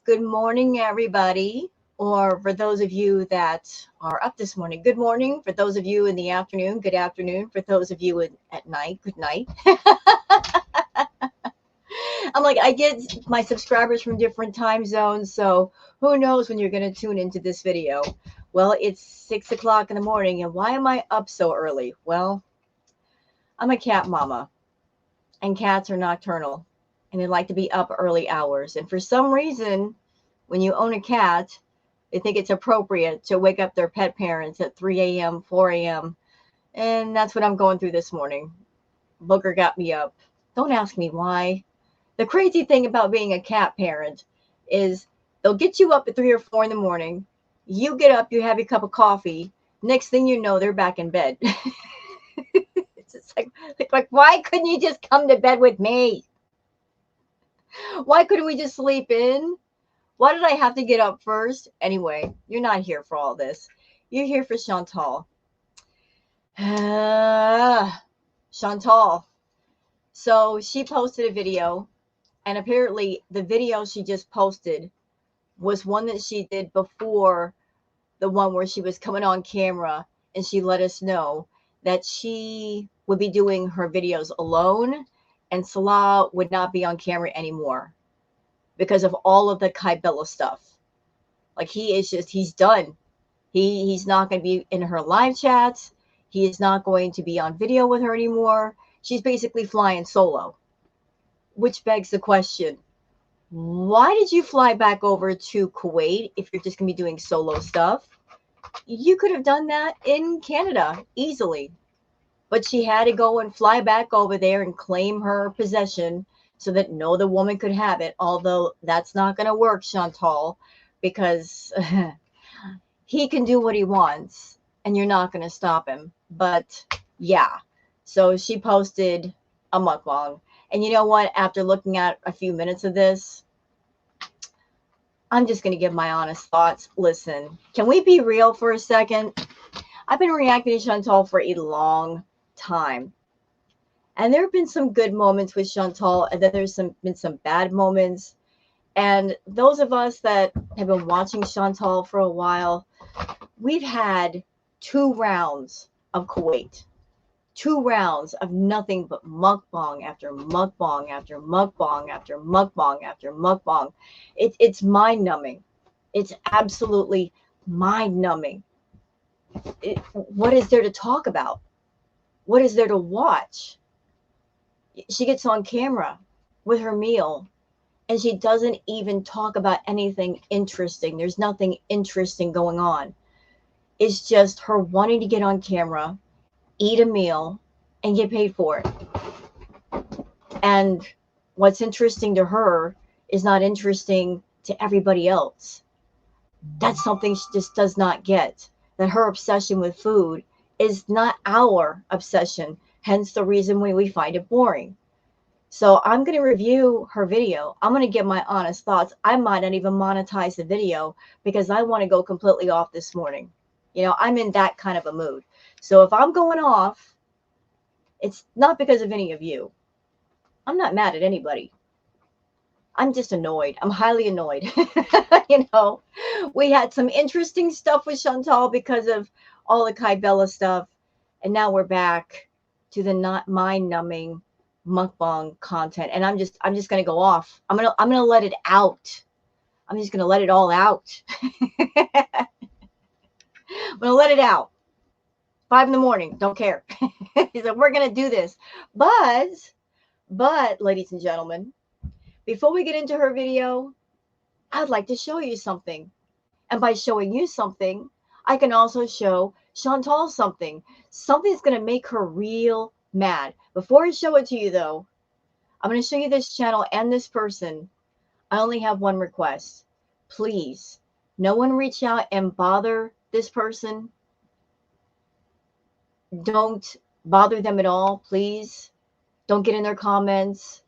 Good morning, everybody. Or for those of you that are up this morning, good morning. For those of you in the afternoon, good afternoon. For those of you at night, good night. I'm like, I get my subscribers from different time zones, so who knows when you're going to tune into this video. Well, it's 6 o'clock in the morning, and why am I up so early? Well, I'm a cat mama, and cats are nocturnal, and they like to be up early hours. And for some reason, when you own a cat, they think it's appropriate to wake up their pet parents at 3 a.m., 4 a.m. And that's what I'm going through this morning. Booker got me up. Don't ask me why. The crazy thing about being a cat parent is they'll get you up at 3 or 4 in the morning. You get up, you have your cup of coffee. Next thing you know, they're back in bed. It's just like, why couldn't you just come to bed with me? Why couldn't we just sleep in? Why did I have to get up first? Anyway, you're not here for all this. You're here for Shantal. Shantal. So she posted a video, and apparently the video she just posted was one that she did before the one where she was coming on camera, and she let us know that she would be doing her videos alone, and Salah would not be on camera anymore because of all of the Kybella stuff. Like, he's done. He's not going to be in her live chats. He is not going to be on video with her anymore. She's basically flying solo, which begs the question, why did you fly back over to Kuwait if you're just going to be doing solo stuff? You could have done that in Canada easily, but she had to go and fly back over there and claim her possession so that no other woman could have it, although that's not going to work, Shantal, because he can do what he wants, and you're not going to stop him. But, yeah. So she posted a mukbang. And you know what? After looking at a few minutes of this, I'm just going to give my honest thoughts. Listen, can we be real for a second? I've been reacting to Shantal for a long time. And there have been some good moments with Shantal, and then there's been some bad moments. And those of us that have been watching Shantal for a while, we've had 2 rounds of Kuwait. 2 rounds of nothing but mukbang after mukbang after mukbang after mukbang after mukbang. It's mind-numbing. It's absolutely mind-numbing. What is there to talk about? What is there to watch? She gets on camera with her meal, and she doesn't even talk about anything interesting. There's nothing interesting going on. It's just her wanting to get on camera, eat a meal, and get paid for it. And what's interesting to her is not interesting to everybody else. That's something she just does not get. That her obsession with food is not our obsession, hence the reason why we find it boring. So I'm going to review her video. I'm going to give my honest thoughts. I might not even monetize the video because I want to go completely off this morning. You know, I'm in that kind of a mood. So if I'm going off, it's not because of any of you. I'm not mad at anybody. I'm just annoyed. I'm highly annoyed. You know, we had some interesting stuff with Shantal because of all the Kybella stuff. And now we're back to the not mind-numbing mukbang content. And I'm just going to go off. I'm going to let it out. I'm just going to let it all out. I'm going to let it out. 5 in the morning. Don't care. He said, we're going to do this. But, ladies and gentlemen, before we get into her video, I'd like to show you something. And by showing you something, I can also show Shantal something. Something's going to make her real mad. Before I show it to you, though, I'm going to show you this channel and this person. I only have one request. Please, no one reach out and bother this person. Don't bother them at all, please. Don't get in their comments.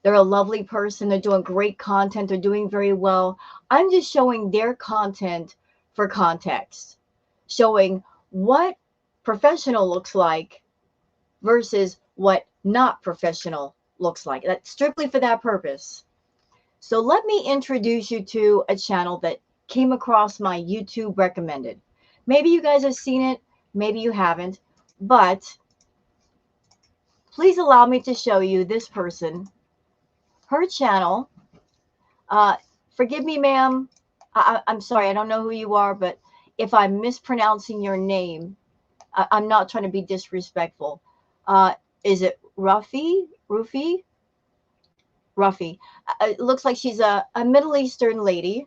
They're a lovely person. They're doing great content. They're doing very well. I'm just showing their content for context, showing what professional looks like versus what not professional looks like. That's strictly for that purpose. So let me introduce you to a channel that came across my YouTube recommended. Maybe you guys have seen it, maybe you haven't, but please allow me to show you this person, her channel. Forgive me, ma'am. I'm sorry, I don't know who you are, but if I'm mispronouncing your name, I'm not trying to be disrespectful. Is it Ruffy? Ruffy? Ruffy. It looks like she's a Middle Eastern lady.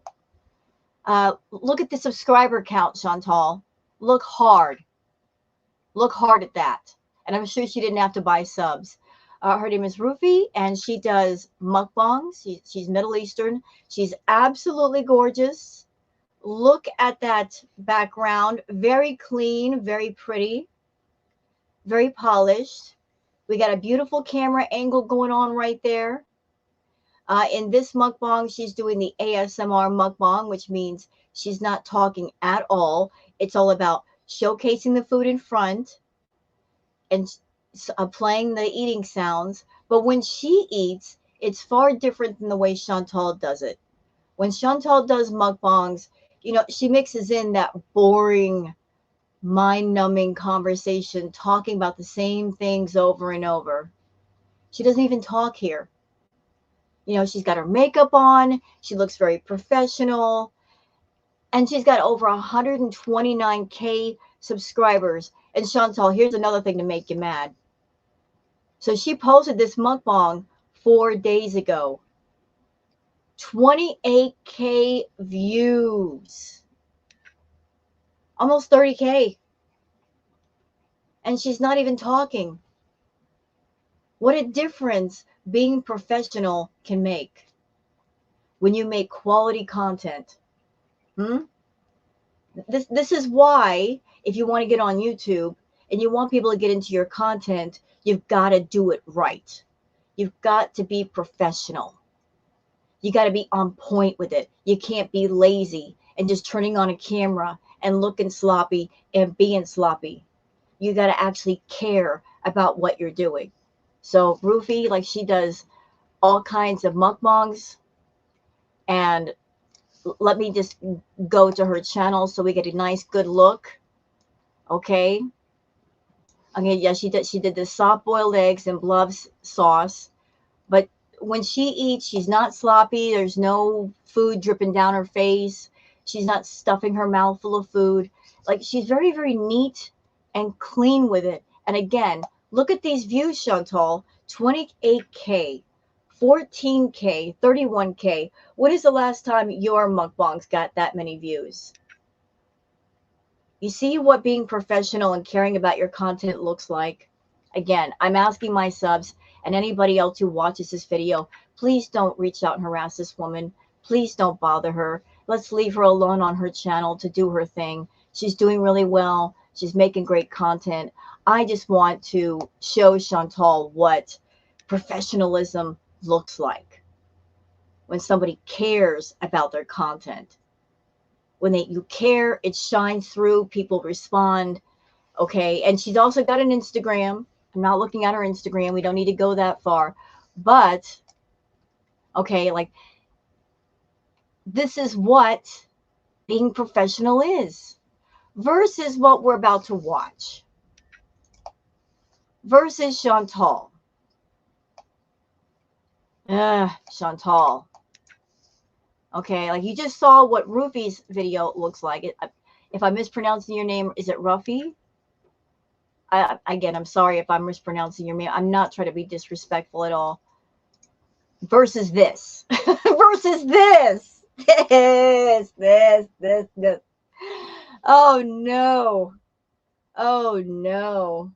Look at the subscriber count, Shantal. Look hard. Look hard at that. And I'm sure she didn't have to buy subs. Her name is Rufi, and she does mukbangs. She's Middle Eastern. She's absolutely gorgeous. Look at that background. Very clean, very pretty, very polished. We got a beautiful camera angle going on right there. In this mukbang, she's doing the ASMR mukbang, which means she's not talking at all. It's all about showcasing the food in front and playing the eating sounds. But when she eats, it's far different than the way Shantal does it. When Shantal does mukbangs, she mixes in that boring, mind-numbing conversation, talking about the same things over and over. She doesn't even talk here. She's got her makeup on. She looks very professional. And she's got over 129K subscribers. And Shantal, here's another thing to make you mad. So she posted this mukbang 4 days ago. 28K views. Almost 30K. And she's not even talking. What a difference being professional can make when you make quality content. This is why, if you want to get on YouTube and you want people to get into your content, you've got to do it right. You've got to be professional. You got to be on point with it. You can't be lazy and just turning on a camera and looking sloppy and being sloppy. You got to actually care about what you're doing. So Rufi, like, she does all kinds of mukbangs, and let me just go to her channel so we get a nice good look. Okay. Yeah, she did the soft boiled eggs and blub sauce. But when she eats, she's not sloppy. There's no food dripping down her face. She's not stuffing her mouth full of food. Like, she's very, very neat and clean with it. And again, look at these views, Shantal. 28K. 14K, 31K. When is the last time your mukbangs got that many views? You see what being professional and caring about your content looks like? Again, I'm asking my subs and anybody else who watches this video, please don't reach out and harass this woman. Please don't bother her. Let's leave her alone on her channel to do her thing. She's doing really well. She's making great content. I just want to show Shantal what professionalism looks like when somebody cares about their content. When you care, it shines through, people respond. Okay. And she's also got an Instagram. I'm not looking at her Instagram. We don't need to go that far. But okay, like, this is what being professional is versus what we're about to watch. Versus Shantal. Shantal. Okay, like, you just saw what Rufi's video looks like. If I'm mispronouncing your name, is it Ruffy? Again, I'm sorry if I'm mispronouncing your name. I'm not trying to be disrespectful at all. Versus this. Versus this. This. Oh, no. Oh, no.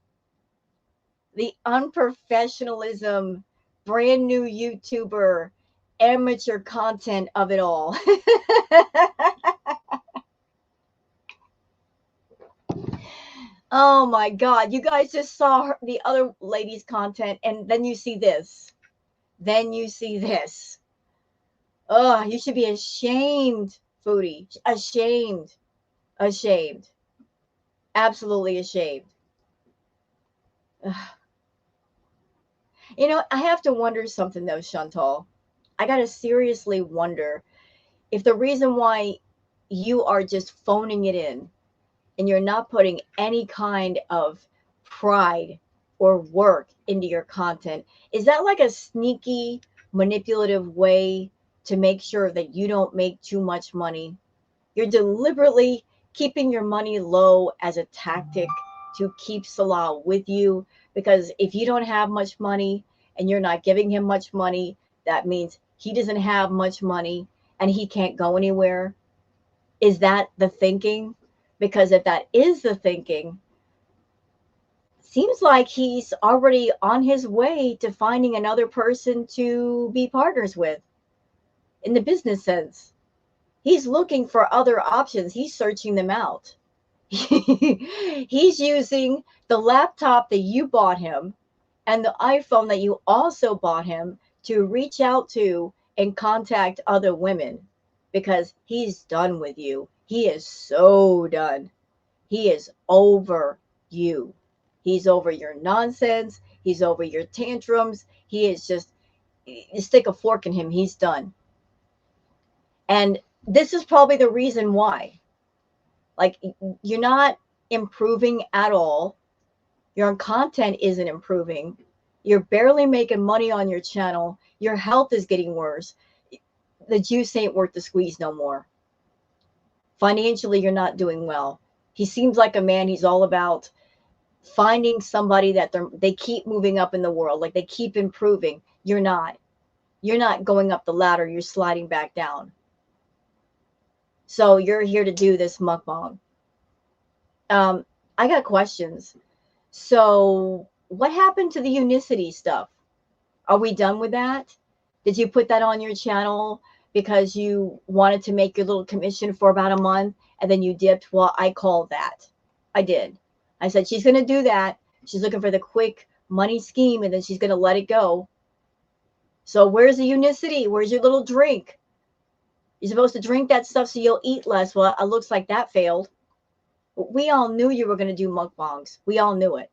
The unprofessionalism, brand new YouTuber, amateur content of it all. Oh my God. You guys just saw the other lady's content, and then you see this. Then you see this. Oh, you should be ashamed, Foodie. Ashamed. Ashamed. Absolutely ashamed. Ugh. I have to wonder something though, Shantal. I got to seriously wonder if the reason why you are just phoning it in and you're not putting any kind of pride or work into your content, is that like a sneaky, manipulative way to make sure that you don't make too much money? You're deliberately keeping your money low as a tactic to keep Salah with you, because if you don't have much money and you're not giving him much money, that means he doesn't have much money and he can't go anywhere. Is that the thinking? Because if that is the thinking, seems like he's already on his way to finding another person to be partners with in the business sense. He's looking for other options. He's searching them out. He's using the laptop that you bought him and the iPhone that you also bought him to reach out to and contact other women, because he's done with you. He is so done. He is over you. He's over your nonsense. He's over your tantrums. He is just, you stick a fork in him, he's done. And this is probably the reason why. Like, you're not improving at all. Your content isn't improving. You're barely making money on your channel. Your health is getting worse. The juice ain't worth the squeeze no more. Financially, you're not doing well. He seems like a man, he's all about finding somebody that they keep moving up in the world, like they keep improving. You're not. You're not going up the ladder, you're sliding back down. So you're here to do this mukbang. I got questions. So what happened to the unicity stuff? Are we done with that? Did you put that on your channel because you wanted to make your little commission for about a month and then you dipped? Well, I called that. I did. I said, she's going to do that. She's looking for the quick money scheme and then she's going to let it go. So where's the unicity? Where's your little drink? You're supposed to drink that stuff so you'll eat less. Well, it looks like that failed. We all knew you were going to do mukbangs. We all knew it.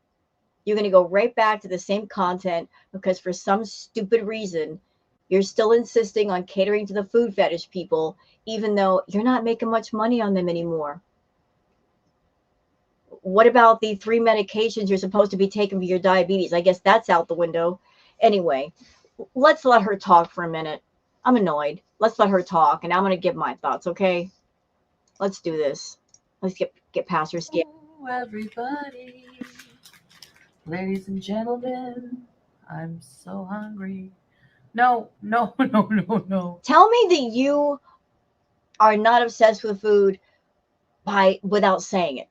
You're going to go right back to the same content because for some stupid reason, you're still insisting on catering to the food fetish people, even though you're not making much money on them anymore. What about the 3 medications you're supposed to be taking for your diabetes? I guess that's out the window. Anyway, let's let her talk for a minute. I'm annoyed. Let's let her talk, and I'm going to give my thoughts, okay? Let's do this. Let's get past her skin. Hello, everybody. Ladies and gentlemen, I'm so hungry. No. Tell me that you are not obsessed with food without saying it.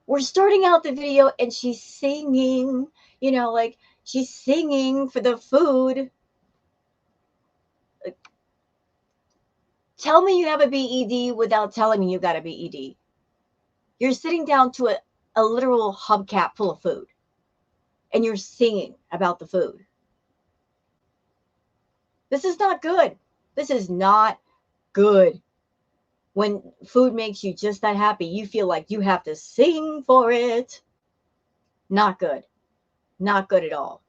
We're starting out the video and she's singing, like she's singing for the food. Tell me you have a BED without telling me you got a BED. You're sitting down to a literal hubcap full of food and you're singing about the food. This is not good. This is not good. When food makes you just that happy, you feel like you have to sing for it. Not good. Not good at all.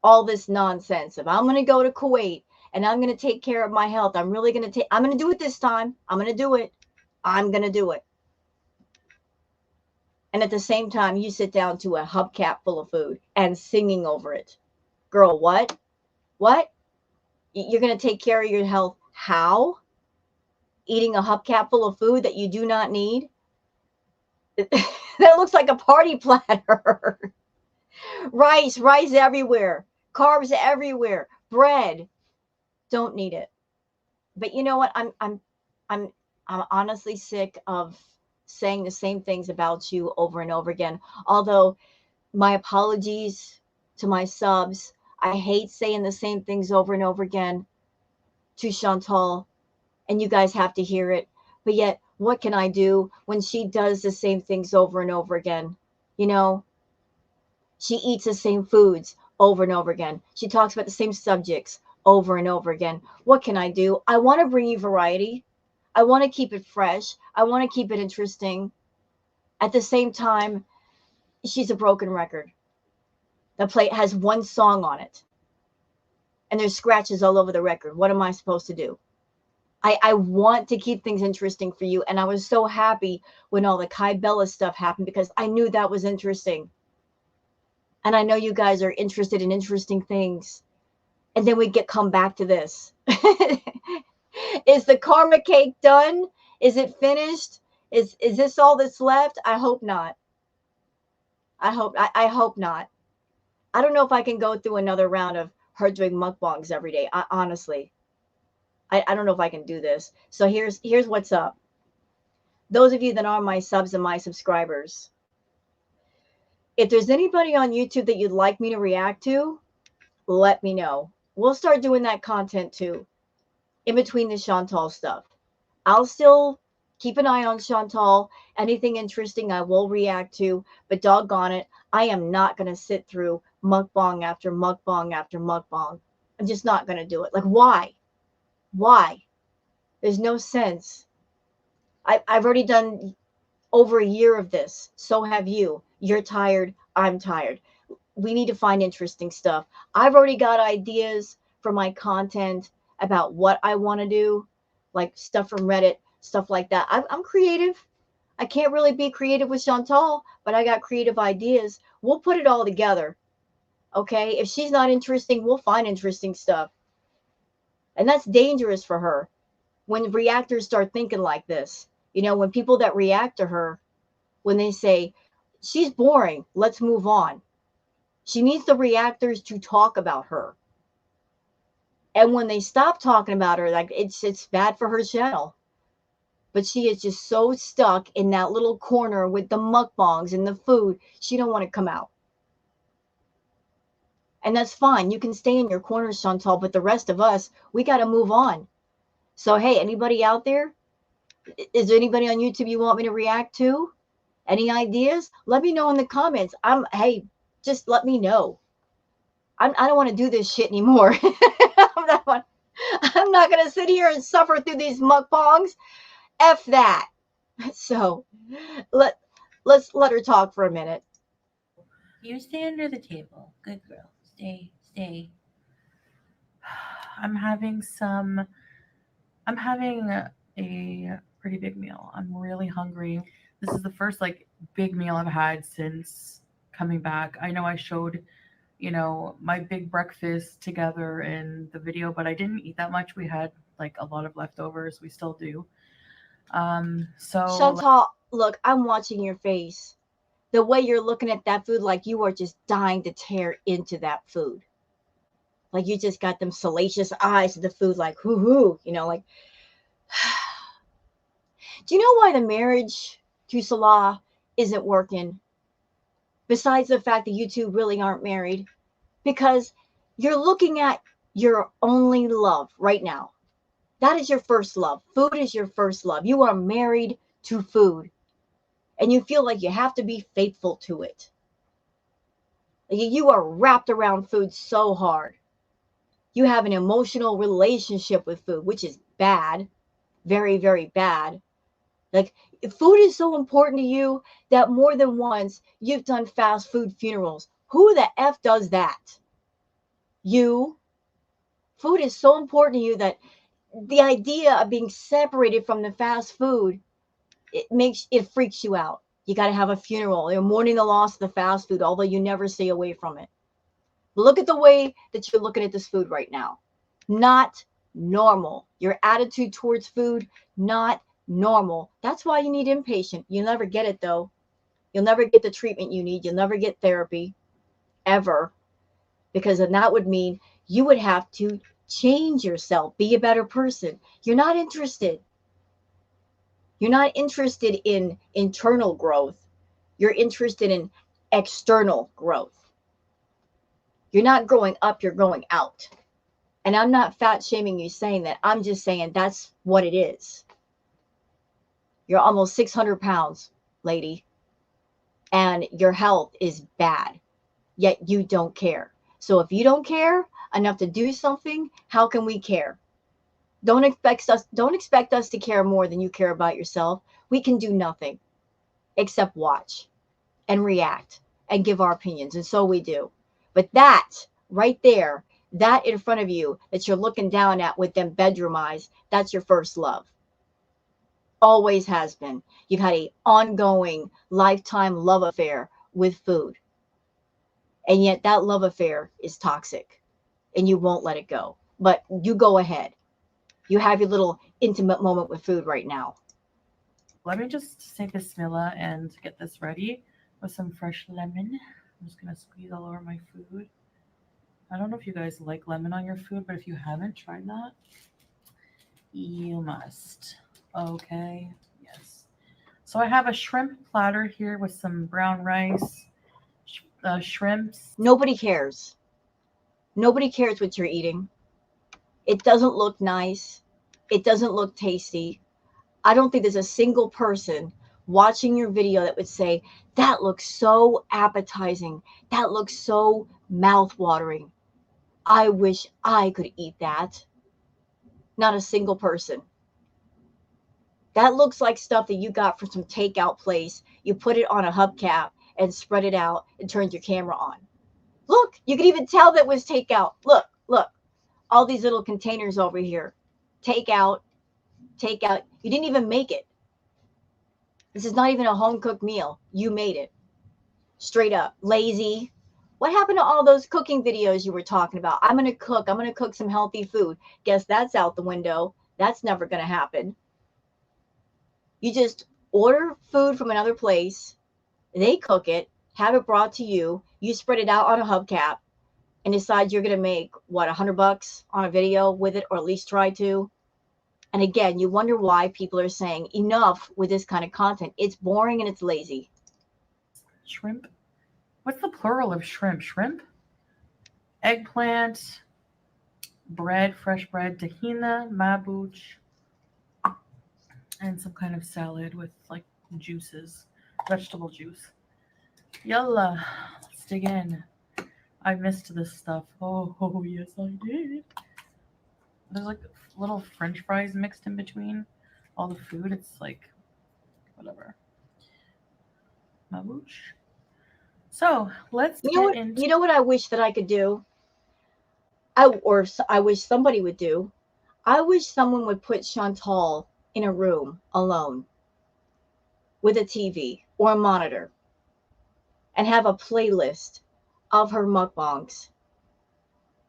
All this nonsense of I'm going to go to Kuwait and I'm going to take care of my health. I'm going to do it this time. I'm going to do it. I'm going to do it. And at the same time, you sit down to a hubcap full of food and singing over it. Girl, what? What? You're going to take care of your health. How? Eating a hubcap full of food that you do not need? That looks like a party platter. Rice everywhere. Carbs everywhere. Bread. Don't need it. But you know what? I'm honestly sick of saying the same things about you over and over again. Although my apologies to my subs. I hate saying the same things over and over again to Shantal, and you guys have to hear it. But yet, what can I do when she does the same things over and over again? She eats the same foods over and over again. She talks about the same subjects over and over again. What can I do? I want to bring you variety. I want to keep it fresh. I want to keep it interesting. At the same time, she's a broken record. The plate has one song on it. and there's scratches all over the record. What am I supposed to do? I want to keep things interesting for you. And I was so happy when all the Kai Bella stuff happened because I knew that was interesting. And I know you guys are interested in interesting things. And then we come back to this. Is the karma cake done? Is it finished? Is this all that's left? I hope not. I hope not. I don't know if I can go through another round of her doing mukbangs every day. Honestly, I don't know if I can do this. So here's what's up. Those of you that are my subs and my subscribers, if there's anybody on YouTube that you'd like me to react to, let me know. We'll start doing that content too, in between the Shantal stuff. I'll still keep an eye on Shantal. Anything interesting I will react to, but doggone it, I am not going to sit through mukbang after mukbang after mukbang. I'm just not going to do it. Like, why? Why? There's no sense. I've already done over a year of this. So have you. You're tired. I'm tired. We need to find interesting stuff. I've already got ideas for my content about what I want to do, like stuff from Reddit, stuff like that. I'm creative. I can't really be creative with Shantal, but I got creative ideas. We'll put it all together. Okay? If she's not interesting, we'll find interesting stuff. And that's dangerous for her when reactors start thinking like this. You know, when people that react to her, when they say, she's boring, let's move on. She needs the reactors to talk about her. And when they stop talking about her, like it's bad for her channel. But she is just so stuck in that little corner with the mukbangs and the food, she don't want to come out. And that's fine. You can stay in your corner, Shantal, but the rest of us, we got to move on. So, hey, anybody out there? Is there anybody on YouTube you want me to react to? Any ideas? Let me know in the comments. Hey, just let me know. I don't want to do this shit anymore. I'm not going to sit here and suffer through these mukbangs. F that. So let's let her talk for a minute. You stay under the table. Good girl. Stay. I'm having a pretty big meal. I'm really hungry. This is the first like big meal I've had since coming back. I know I showed, my big breakfast together in the video, but I didn't eat that much. We had like a lot of leftovers. We still do. So Shantal, look, I'm watching your face. The way you're looking at that food, like you are just dying to tear into that food. Like you just got them salacious eyes to the food, like hoo, like. Do you know why the marriage to Salah isn't working? Besides the fact that you two really aren't married, because you're looking at your only love right now. That is your first love. Food is your first love. You are married to food, and you feel like you have to be faithful to it. You are wrapped around food so hard. You have an emotional relationship with food, which is bad, very, very bad. Like, food is so important to you that more than once you've done fast food funerals. Who the F does that? You. Food is so important to you that the idea of being separated from the fast food, it freaks you out. You got to have a funeral. You're mourning the loss of the fast food, although you never stay away from it. Look at the way that you're looking at this food right now. Not normal. Your attitude towards food, not normal. That's why you need inpatient. You'll never get it though. You'll never get the treatment you need. You'll never get therapy ever, because then that would mean you would have to change yourself, be a better person. You're not interested. You're not interested in internal growth. You're interested in external growth. You're not growing up, you're growing out. And I'm not fat shaming you saying that. I'm just saying that's what it is. You're almost 600 pounds, lady, and your health is bad, yet you don't care. So if you don't care enough to do something, how can we care? Don't expect us to care more than you care about yourself. We can do nothing except watch and react and give our opinions, and so we do. But that right there That in front of you that you're looking down at with them bedroom eyes, that's your first love. Always has been. You've had a ongoing lifetime love affair with food. And yet that love affair is toxic and you won't let it go. But you go ahead. You have your little intimate moment with food right now. Let me just say bismillah and get this ready with some fresh lemon. I'm just going to squeeze all over my food. I don't know if you guys like lemon on your food, but if you haven't tried that, you must. Okay, yes. So I have a shrimp platter here with some brown rice, shrimps. Nobody cares. Nobody cares what you're eating. It doesn't look nice. It doesn't look tasty. I don't think there's a single person watching your video that would say, that looks so appetizing. That looks so mouth-watering. I wish I could eat that. Not a single person. That looks like stuff that you got from some takeout place. You put it on a hubcap and spread it out and turned your camera on. Look, you can even tell that was takeout. Look, look, all these little containers over here. Takeout, takeout. You didn't even make it. This is not even a home cooked meal. You made it. Straight up. Lazy. What happened to all those cooking videos you were talking about? I'm going to cook. I'm going to cook some healthy food. Guess that's out the window. That's never going to happen. You just order food from another place. They cook it, have it brought to you. You spread it out on a hubcap and decide you're going to make, what, $100 on a video with it, or at least try to. And again, you wonder why people are saying enough with this kind of content. It's boring and it's lazy. Shrimp? What's the plural of shrimp? Shrimp? Eggplant, bread, fresh bread, tahina, mabuch, and some kind of salad with like juices, vegetable juice. Yalla, let's dig in. I missed this stuff. Oh yes, I did. There's like little French fries mixed in between all the food. It's like, whatever. Mabuch. So let's get into. You know what I wish that I could do? I wish somebody would do. I wish someone would put Shantal in a room alone with a TV or a monitor and have a playlist of her mukbangs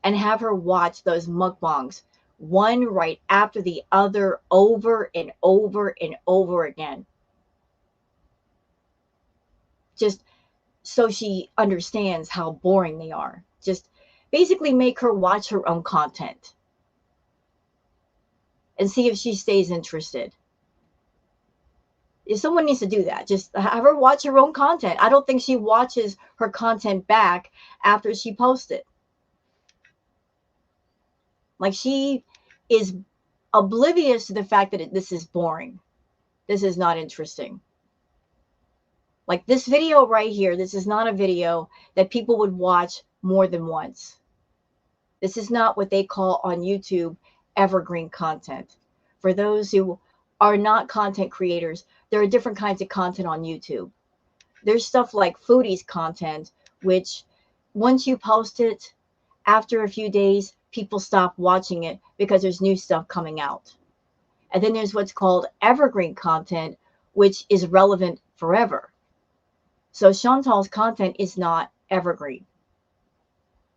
and have her watch those mukbangs one right after the other over and over and over again. Just so she understands how boring they are. Just basically make her watch her own content and see if she stays interested. If someone needs to do that, just have her watch her own content. I don't think she watches her content back after she posts it. Like, she is oblivious to the fact that this is boring. This is not interesting. Like this video right here, this is not a video that people would watch more than once. This is not what they call on YouTube evergreen content. For those who are not content creators, there are different kinds of content on YouTube. There's stuff like foodies content, which once you post it, after a few days, people stop watching it because there's new stuff coming out. And then there's what's called evergreen content, which is relevant forever. So Shantal's content is not evergreen.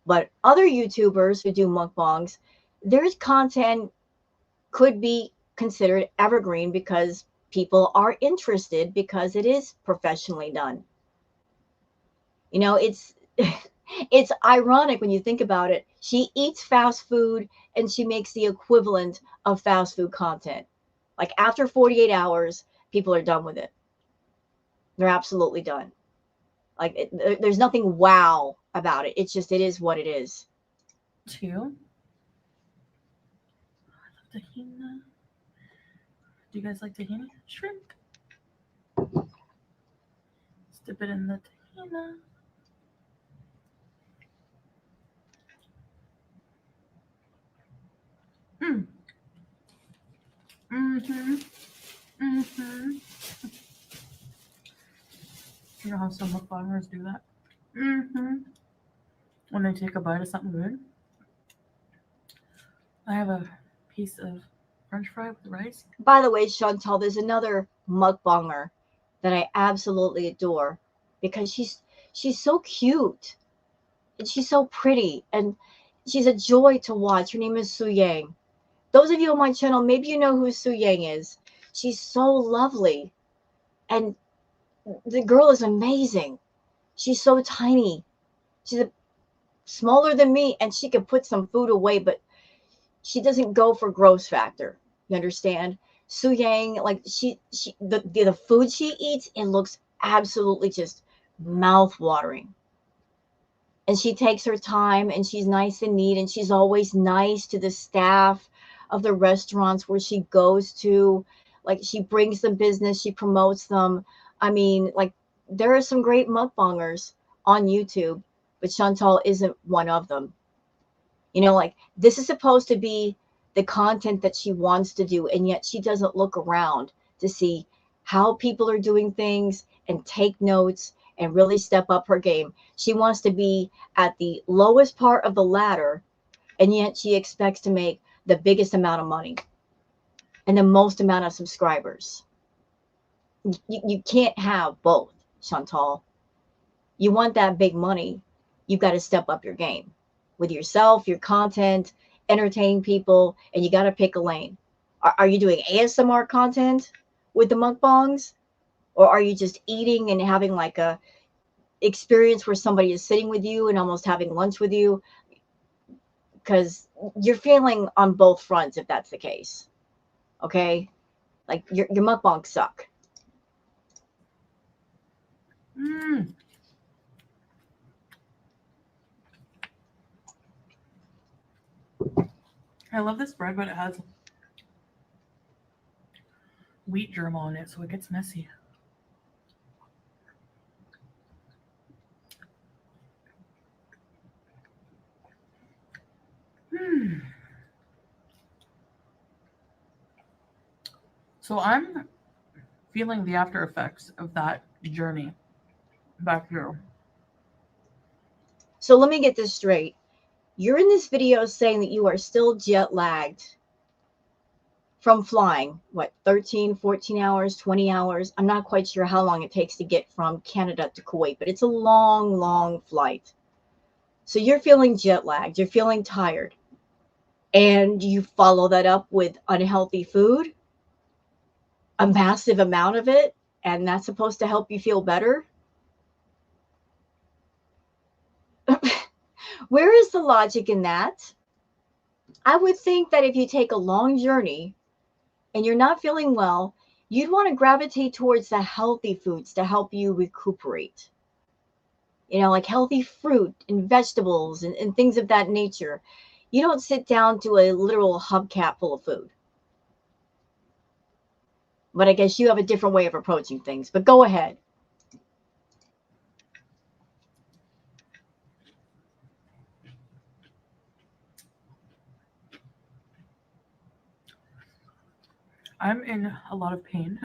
But other YouTubers who do mukbangs, their content could be considered evergreen because people are interested because it is professionally done. You know, it's it's ironic when you think about it. She eats fast food and she makes the equivalent of fast food content. Like after 48 hours, people are done with it. They're absolutely done. Like there's nothing wow about it. It's just, it is what it is. Two. I love tahina. Do you guys like tahini? Shrimp. Let's dip it in the tahina. Mm. Mm-hmm. Mm-hmm. You know how some mukbangers do that? Mm-hmm. When they take a bite of something good. I have a piece of French fry with rice. By the way, Chantal, there's another mukbanger that I absolutely adore because she's so cute and she's so pretty and she's a joy to watch. Her name is Su Yang. Those of you on my channel, maybe you know who Su Yang is. She's so lovely and the girl is amazing. She's so tiny. She's smaller than me and she can put some food away, but she doesn't go for gross factor. You understand? Su Yang, like the food she eats, it looks absolutely just mouth watering. And she takes her time and she's nice and neat and she's always nice to the staff of the restaurants where she goes to. Like she brings them business, she promotes them. I mean, like there are some great mukbangers on YouTube, but Chantal isn't one of them. You know, like this is supposed to be the content that she wants to do, and yet she doesn't look around to see how people are doing things and take notes and really step up her game. She wants to be at the lowest part of the ladder, and yet she expects to make the biggest amount of money and the most amount of subscribers. You can't have both, Chantal. You want that big money, you've got to step up your game with yourself, your content, entertaining people, and you got to pick a lane. Are you doing ASMR content with the mukbangs, or are you just eating and having like a experience where somebody is sitting with you and almost having lunch with you? Because you're failing on both fronts if that's the case. Okay, like your mukbangs suck. Mm. I love this bread, but it has wheat germ on it, so it gets messy. Hmm. So I'm feeling the after effects of that journey back here. So let me get this straight. You're in this video saying that you are still jet lagged from flying, what, 13, 14 hours, 20 hours? I'm not quite sure how long it takes to get from Canada to Kuwait, but it's a long, long flight. So you're feeling jet lagged, you're feeling tired, and you follow that up with unhealthy food, a massive amount of it, and that's supposed to help you feel better? Where is the logic in that? I would think that if you take a long journey and you're not feeling well, you'd want to gravitate towards the healthy foods to help you recuperate. You know, like healthy fruit and vegetables and things of that nature. You don't sit down to a literal hubcap full of food. But I guess you have a different way of approaching things. But go ahead. I'm in a lot of pain.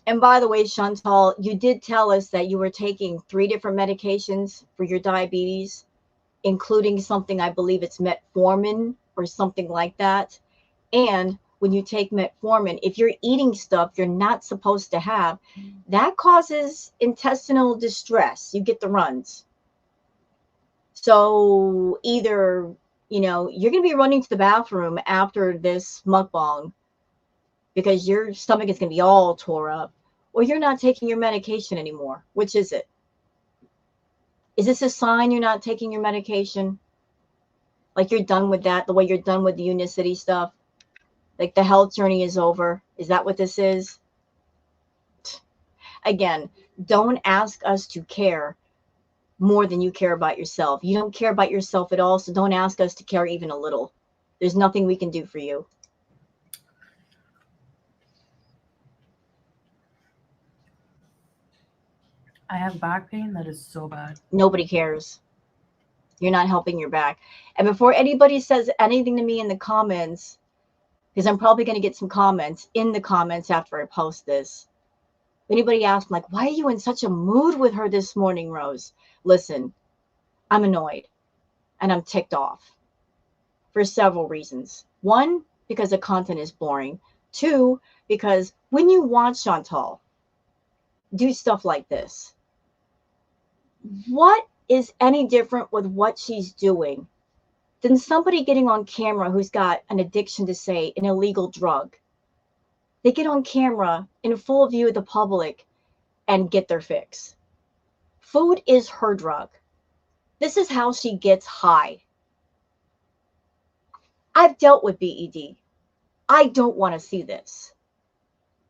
And by the way, Chantal, you did tell us that you were taking 3 different medications for your diabetes, including something, I believe it's metformin or something like that. And when you take metformin, if you're eating stuff you're not supposed to have, that causes intestinal distress. You get the runs. So either, you know, you're going to be running to the bathroom after this mukbang because your stomach is going to be all tore up, or you're not taking your medication anymore. Which is it? Is this a sign you're not taking your medication? Like you're done with that, the way you're done with the Unicity stuff? Like the health journey is over? Is that what this is? Again, don't ask us to care more than you care about yourself. You don't care about yourself at all, so don't ask us to care even a little. There's nothing we can do for you. I have back pain that is so bad. Nobody cares. You're not helping your back. And before anybody says anything to me in the comments, because I'm probably going to get some comments in the comments after I post this. If anybody asks, like, why are you in such a mood with her this morning, Rose? Listen, I'm annoyed. and I'm ticked off for several reasons. One, because the content is boring. Two, because when you watch Shantal do stuff like this, what is any different with what she's doing than somebody getting on camera who's got an addiction to, say, an illegal drug? They get on camera in full view of the public and get their fix. Food is her drug. This is how she gets high. I've dealt with BED. I don't want to see this.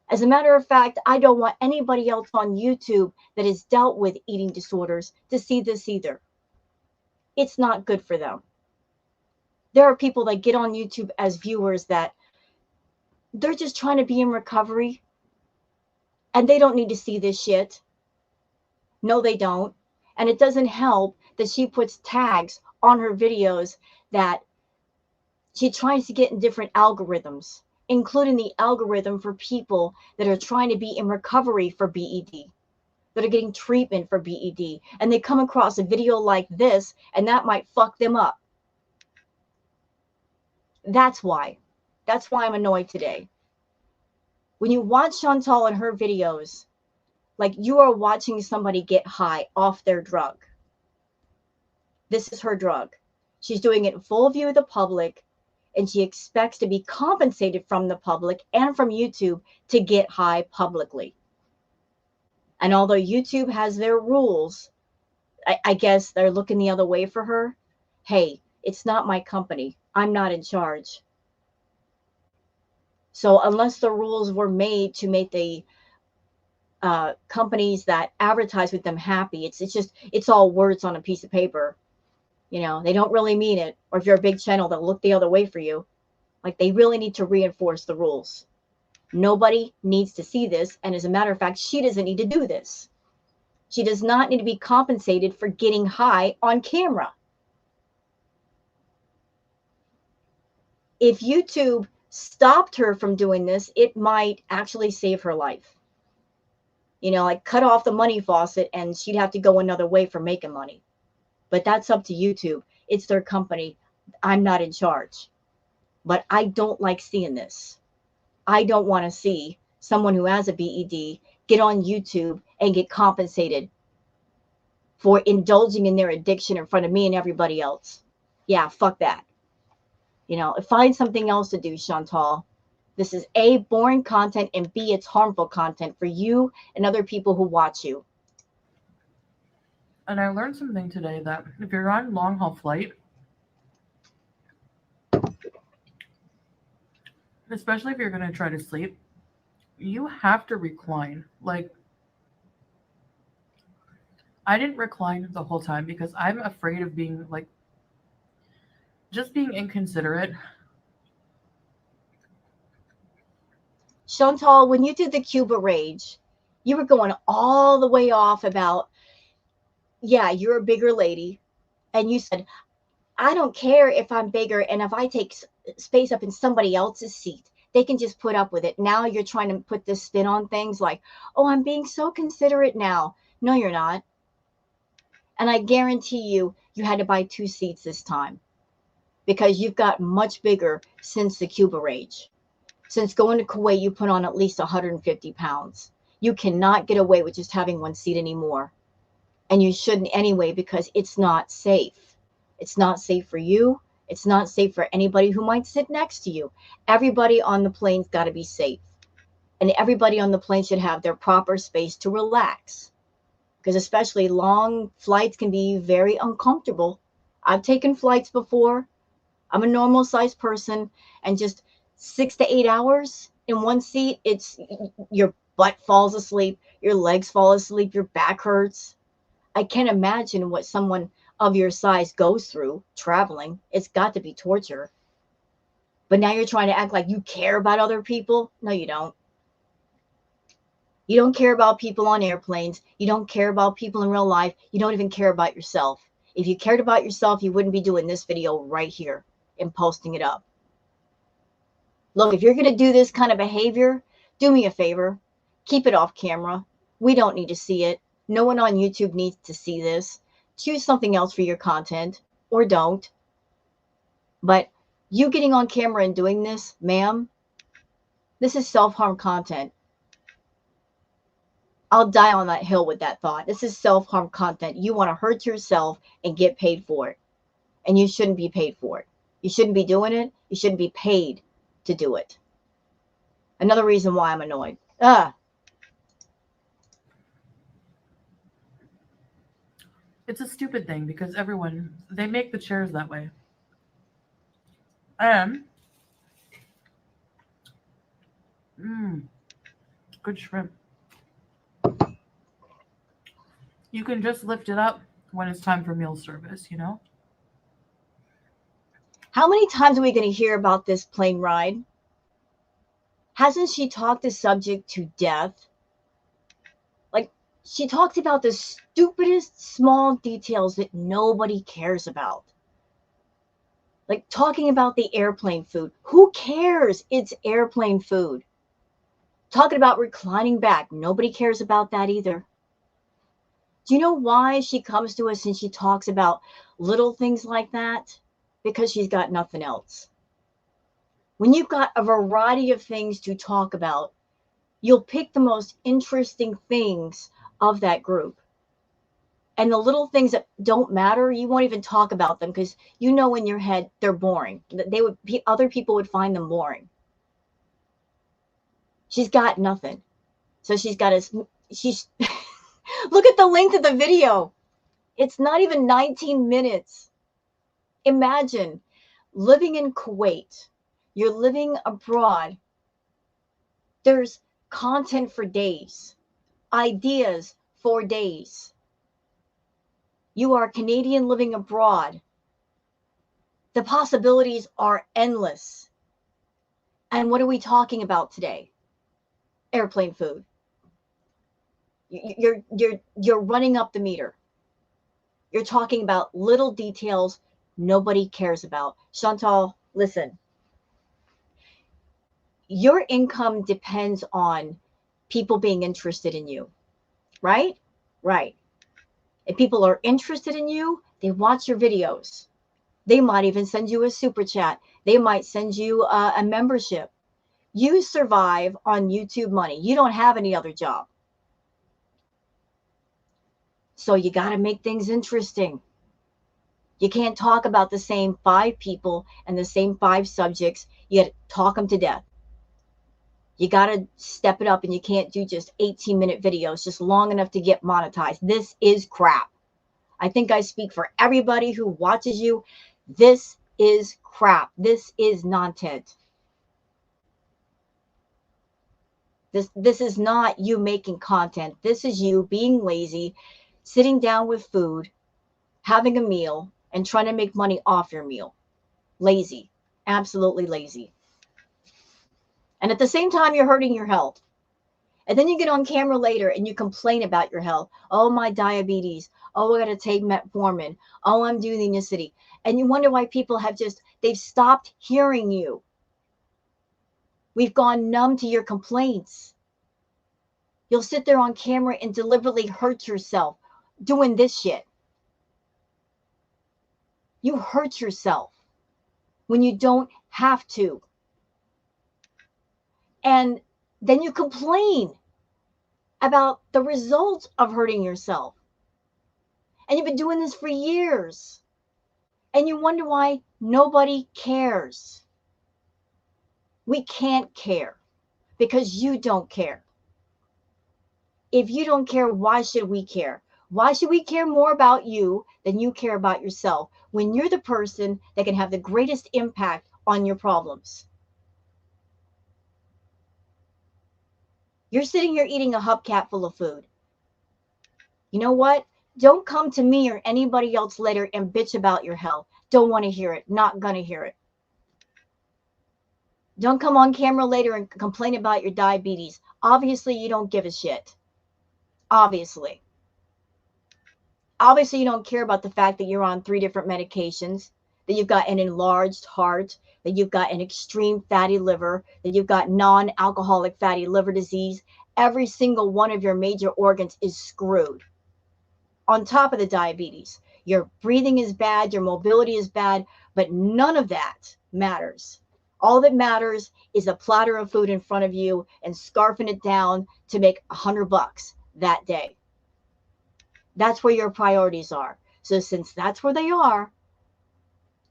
As a matter of fact, I don't want anybody else on YouTube that has dealt with eating disorders to see this either. It's not good for them. There are people that get on YouTube as viewers that they're just trying to be in recovery and they don't need to see this shit. No, they don't. And it doesn't help that she puts tags on her videos that she tries to get in different algorithms, including the algorithm for people that are trying to be in recovery for BED, that are getting treatment for BED. And they come across a video like this, and that might fuck them up. That's why. That's why I'm annoyed today. When you watch Shantal and her videos, like you are watching somebody get high off their drug. This is her drug. She's doing it in full view of the public, and she expects to be compensated from the public and from YouTube to get high publicly. And although YouTube has their rules, I guess they're looking the other way for her. Hey, it's not my company. I'm not in charge. So unless the rules were made to make the companies that advertise with them happy, it's all words on a piece of paper. You know, they don't really mean it. Or if you're a big channel, they'll look the other way for you. Like, they really need to reinforce the rules. Nobody needs to see this. And as a matter of fact, she doesn't need to do this. She does not need to be compensated for getting high on camera. If YouTube stopped her from doing this, it might actually save her life. You know, like cut off the money faucet and she'd have to go another way for making money. But that's up to YouTube. It's their company. I'm not in charge. But I don't like seeing this. I don't want to see someone who has a BED get on YouTube and get compensated for indulging in their addiction in front of me and everybody else. Yeah, fuck that. You know, find something else to do, Shantal. This is A, boring content, and B, it's harmful content for you and other people who watch you. And I learned something today that if you're on long haul flight, especially if you're going to try to sleep, you have to recline. Like, I didn't recline the whole time because I'm afraid of being like, just being inconsiderate. Shantal, when you did the Cuba Rage, you were going all the way off about, yeah, you're a bigger lady. And you said, I don't care if I'm bigger and if I take space up in somebody else's seat, they can just put up with it. Now you're trying to put this spin on things like, oh, I'm being so considerate now. No, you're not. And I guarantee you, you had to buy 2 seats this time because you've got much bigger since the Cuba Rage. Since going to Kuwait, you put on at least 150 pounds. You cannot get away with just having 1 seat anymore. And you shouldn't anyway, because it's not safe. It's not safe for you. It's not safe for anybody who might sit next to you. Everybody on the plane's got to be safe. And everybody on the plane should have their proper space to relax. Because especially long flights can be very uncomfortable. I've taken flights before. I'm a normal sized person, and just 6 to 8 hours in 1 seat, it's your butt falls asleep, your legs fall asleep, your back hurts. I can't imagine what someone of your size goes through traveling. It's got to be torture. But now you're trying to act like you care about other people. No, you don't. You don't care about people on airplanes. You don't care about people in real life. You don't even care about yourself. If you cared about yourself, you wouldn't be doing this video right here and posting it up. Look, if you're going to do this kind of behavior, do me a favor. Keep it off camera. We don't need to see it. No one on YouTube needs to see this. Choose something else for your content. or don't. But you getting on camera and doing this, ma'am, this is self-harm content. I'll die on that hill with that thought. This is self-harm content. You want to hurt yourself and get paid for it. And you shouldn't be paid for it. You shouldn't be doing it. You shouldn't be paid to do it. Another reason why I'm annoyed. It's a stupid thing because they make the chairs that way. And good shrimp. You can just lift it up when it's time for meal service, you know? How many times are we going to hear about this plane ride? Hasn't she talked the subject to death? Like, she talks about the stupidest small details that nobody cares about. Like talking about the airplane food. Who cares? It's airplane food. Talking about reclining back. Nobody cares about that either. Do you know why she comes to us and she talks about little things like that? Because she's got nothing else. When you've got a variety of things to talk about, you'll pick the most interesting things of that group. And the little things that don't matter, you won't even talk about them because you know in your head they're boring. Other people would find them boring. She's got nothing. So she's look at the length of the video. It's not even 19 minutes. Imagine living in Kuwait. You're living abroad. There's content for days, ideas for days. You are Canadian living abroad. The possibilities are endless. And what are we talking about today? Airplane food. You're running up the meter. You're talking about little details nobody cares about. Shantal, listen. Your income depends on people being interested in you, right? Right. If people are interested in you, they watch your videos. They might even send you a super chat. They might send you a membership. You survive on YouTube money. You don't have any other job. So you got to make things interesting. You can't talk about the same 5 people and the same 5 subjects. You got to talk them to death. You got to step it up, and you can't do just 18-minute videos, just long enough to get monetized. This is crap. I think I speak for everybody who watches you. This is crap. This is nonsense. This is not you making content. This is you being lazy, sitting down with food, having a meal, and trying to make money off your meal. Lazy. Absolutely lazy. And at the same time, you're hurting your health. And then you get on camera later and you complain about your health. Oh, my diabetes. Oh, I got to take metformin. Oh, I'm doing the unicity. And you wonder why people they've stopped hearing you. We've gone numb to your complaints. You'll sit there on camera and deliberately hurt yourself doing this shit. You hurt yourself when you don't have to. And then you complain about the results of hurting yourself. And you've been doing this for years. And you wonder why nobody cares. We can't care because you don't care. If you don't care, why should we care? Why should we care more about you than you care about yourself when you're the person that can have the greatest impact on your problems? You're sitting here eating a hubcap full of food. You know what? Don't come to me or anybody else later and bitch about your health. Don't want to hear it. Not going to hear it. Don't come on camera later and complain about your diabetes. Obviously, you don't give a shit. Obviously. Obviously, you don't care about the fact that you're on 3 different medications, that you've got an enlarged heart, that you've got an extreme fatty liver, that you've got non-alcoholic fatty liver disease. Every single one of your major organs is screwed. On top of the diabetes, Your breathing is bad, your mobility is bad, but none of that matters. All that matters is a platter of food in front of you and scarfing it down to make $100 that day. That's where your priorities are. So since that's where they are,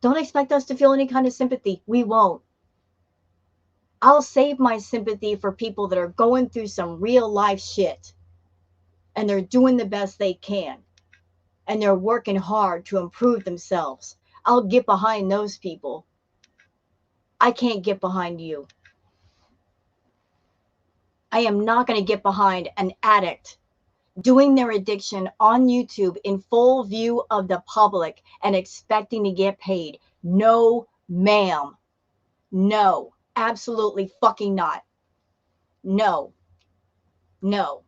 don't expect us to feel any kind of sympathy. We won't. I'll save my sympathy for people that are going through some real life shit and they're doing the best they can and they're working hard to improve themselves. I'll get behind those people. I can't get behind you. I am not going to get behind an addict doing their addiction on YouTube in full view of the public and expecting to get paid. No, ma'am. No, absolutely fucking not. No, no.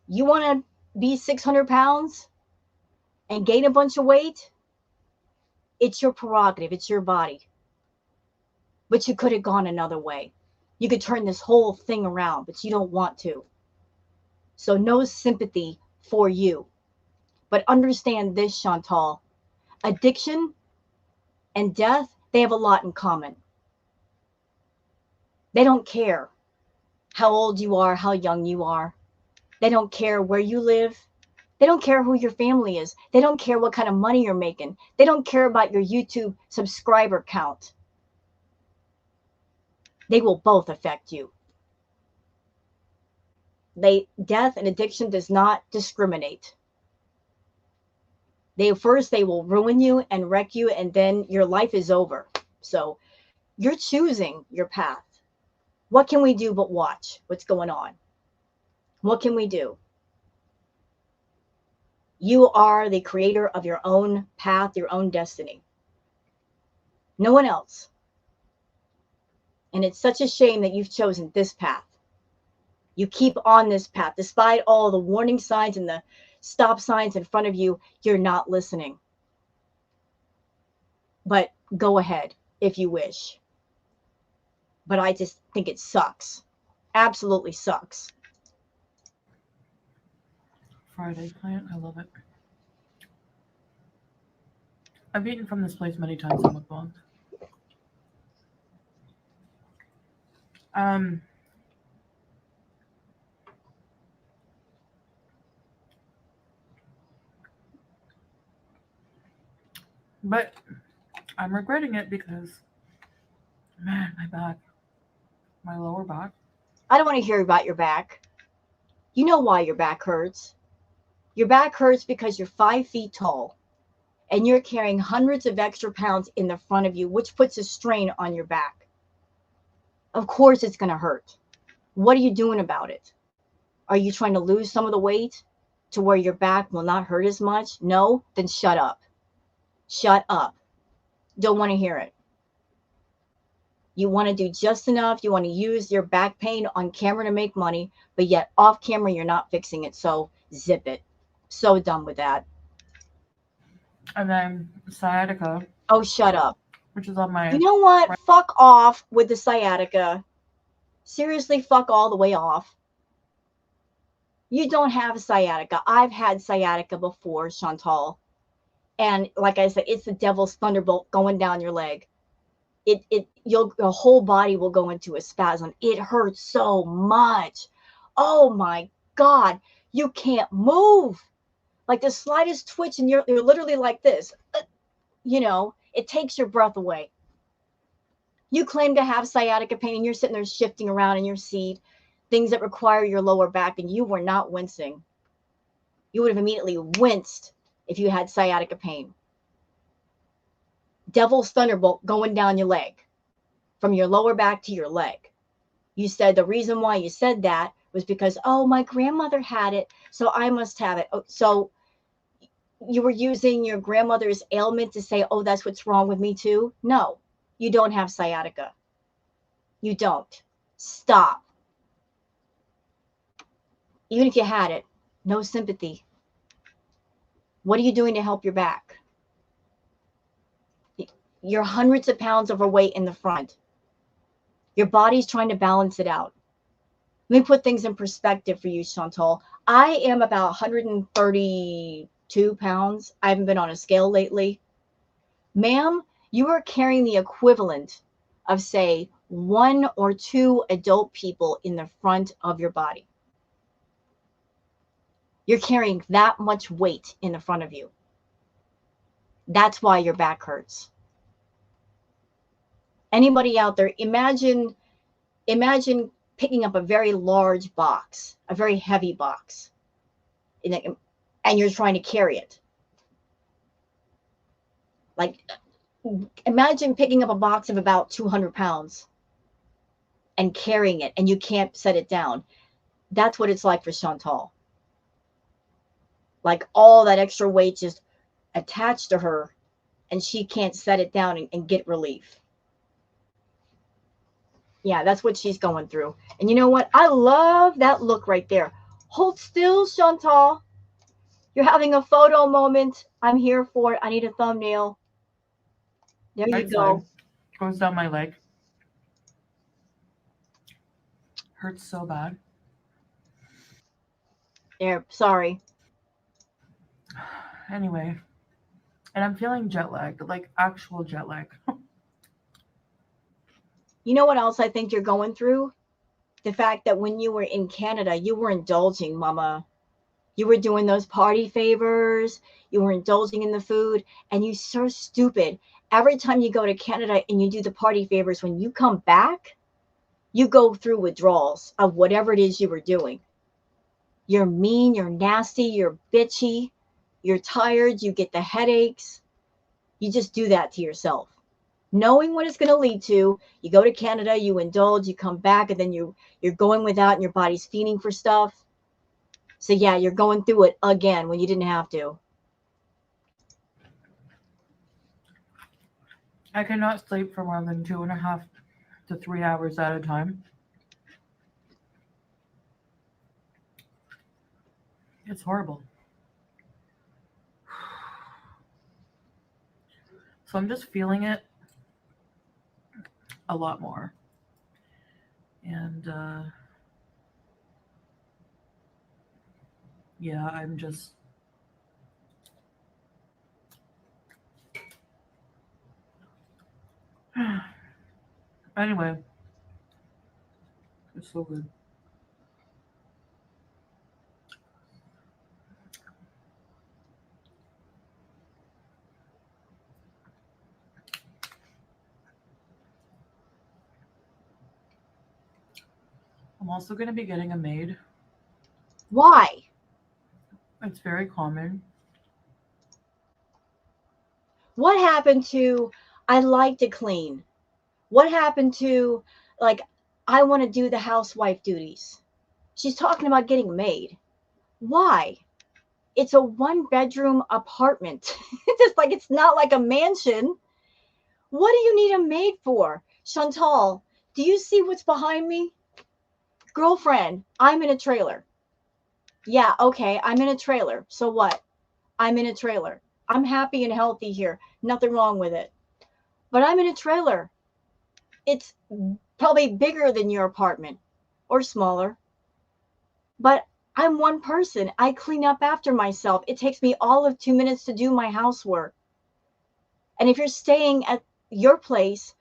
You want to be 600 pounds and gain a bunch of weight? It's your prerogative. It's your body. But you could have gone another way. You could turn this whole thing around, but you don't want to. So no sympathy for you. But understand this, Shantal. Addiction and death, they have a lot in common. They don't care how old you are, how young you are. They don't care where you live. They don't care who your family is. They don't care what kind of money you're making. They don't care about your YouTube subscriber count. They will both affect you. Death and addiction does not discriminate. They will ruin you and wreck you, and then your life is over. So you're choosing your path. What can we do but watch what's going on? What can we do? You are the creator of your own path, your own destiny. No one else. And it's such a shame that you've chosen this path. You keep on this path, despite all the warning signs and the stop signs in front of you, you're not listening. But go ahead if you wish. But I just think it sucks. Absolutely sucks. Friday plant, I love it. I've eaten from this place many times on mukbang. But I'm regretting it because, man, my back, my lower back. I don't want to hear about your back. You know why your back hurts. Your back hurts because you're 5 feet tall and you're carrying hundreds of extra pounds in the front of you, which puts a strain on your back. Of course it's going to hurt. What are you doing about it? Are you trying to lose some of the weight to where your back will not hurt as much? No? Then shut up. Shut up. Don't want to hear it. You want to do just enough. You want to use your back pain on camera to make money, but yet off camera, you're not fixing it. So zip it. So done with that. And then sciatica. Oh, shut up. Which is on my... You know what? Right. Fuck off with the sciatica. Seriously, fuck all the way off. You don't have sciatica. I've had sciatica before, Shantal. And like I said, it's the devil's thunderbolt going down your leg. Your whole body will go into a spasm. It hurts so much. Oh my God. You can't move. Like the slightest twitch and you're literally like this. You know, it takes your breath away. You claim to have sciatica pain and you're sitting there shifting around in your seat, things that require your lower back, and you were not wincing. You would have immediately winced if you had sciatica pain. Devil's thunderbolt going down your leg, from your lower back to your leg. You said the reason why you said that was because, oh, my grandmother had it, so I must have it. Oh, so you were using your grandmother's ailment to say, oh, that's what's wrong with me too? No, you don't have sciatica. You don't. Stop. Even if you had it, no sympathy. What are you doing to help your back? You're hundreds of pounds overweight in the front. Your body's trying to balance it out. Let me put things in perspective for you, Shantal. I am about 132 pounds. I haven't been on a scale lately. Ma'am, you are carrying the equivalent of, say, 1 or 2 adult people in the front of your body. You're carrying that much weight in the front of you. That's why your back hurts. Anybody out there, imagine picking up a very large box, a very heavy box, and you're trying to carry it. Like, imagine picking up a box of about 200 pounds and carrying it, and you can't set it down. That's what it's like for Shantal. Like, all that extra weight just attached to her, and she can't set it down and get relief. Yeah, that's what she's going through. And you know what? I love that look right there. Hold still, Shantal. You're having a photo moment. I'm here for it. I need a thumbnail. There you go. Goes down my leg. Hurts so bad. There, sorry. Anyway, and I'm feeling jet lag, like actual jet lag. You know what else I think you're going through? The fact that when you were in Canada, you were indulging, mama. You were doing those party favors. You were indulging in the food. And you're so stupid. Every time you go to Canada and you do the party favors, when you come back, you go through withdrawals of whatever it is you were doing. You're mean, you're nasty, you're bitchy, you're tired, you get the headaches. You just do that to yourself. Knowing what it's going to lead to, you go to Canada, you indulge, you come back, and then you're going without and your body's feeding for stuff. So yeah, you're going through it again when you didn't have to. I cannot sleep for more than 2.5 to 3 hours at a time. It's horrible. So I'm just feeling it a lot more. And yeah, I'm just anyway, it's so good. I'm also going to be getting a maid. Why? It's very common. What happened to, I like to clean? What happened to, like, I want to do the housewife duties? She's talking about getting a maid. Why? It's a 1-bedroom apartment. Just like, it's not like a mansion. What do you need a maid for? Shantal, do you see what's behind me? Girlfriend, I'm in a trailer. Yeah, okay, I'm in a trailer. So what? I'm in a trailer. I'm happy and healthy here. Nothing wrong with it. But I'm in a trailer. It's probably bigger than your apartment or smaller. But I'm one person. I clean up after myself. It takes me all of 2 minutes to do my housework. And if you're staying at your place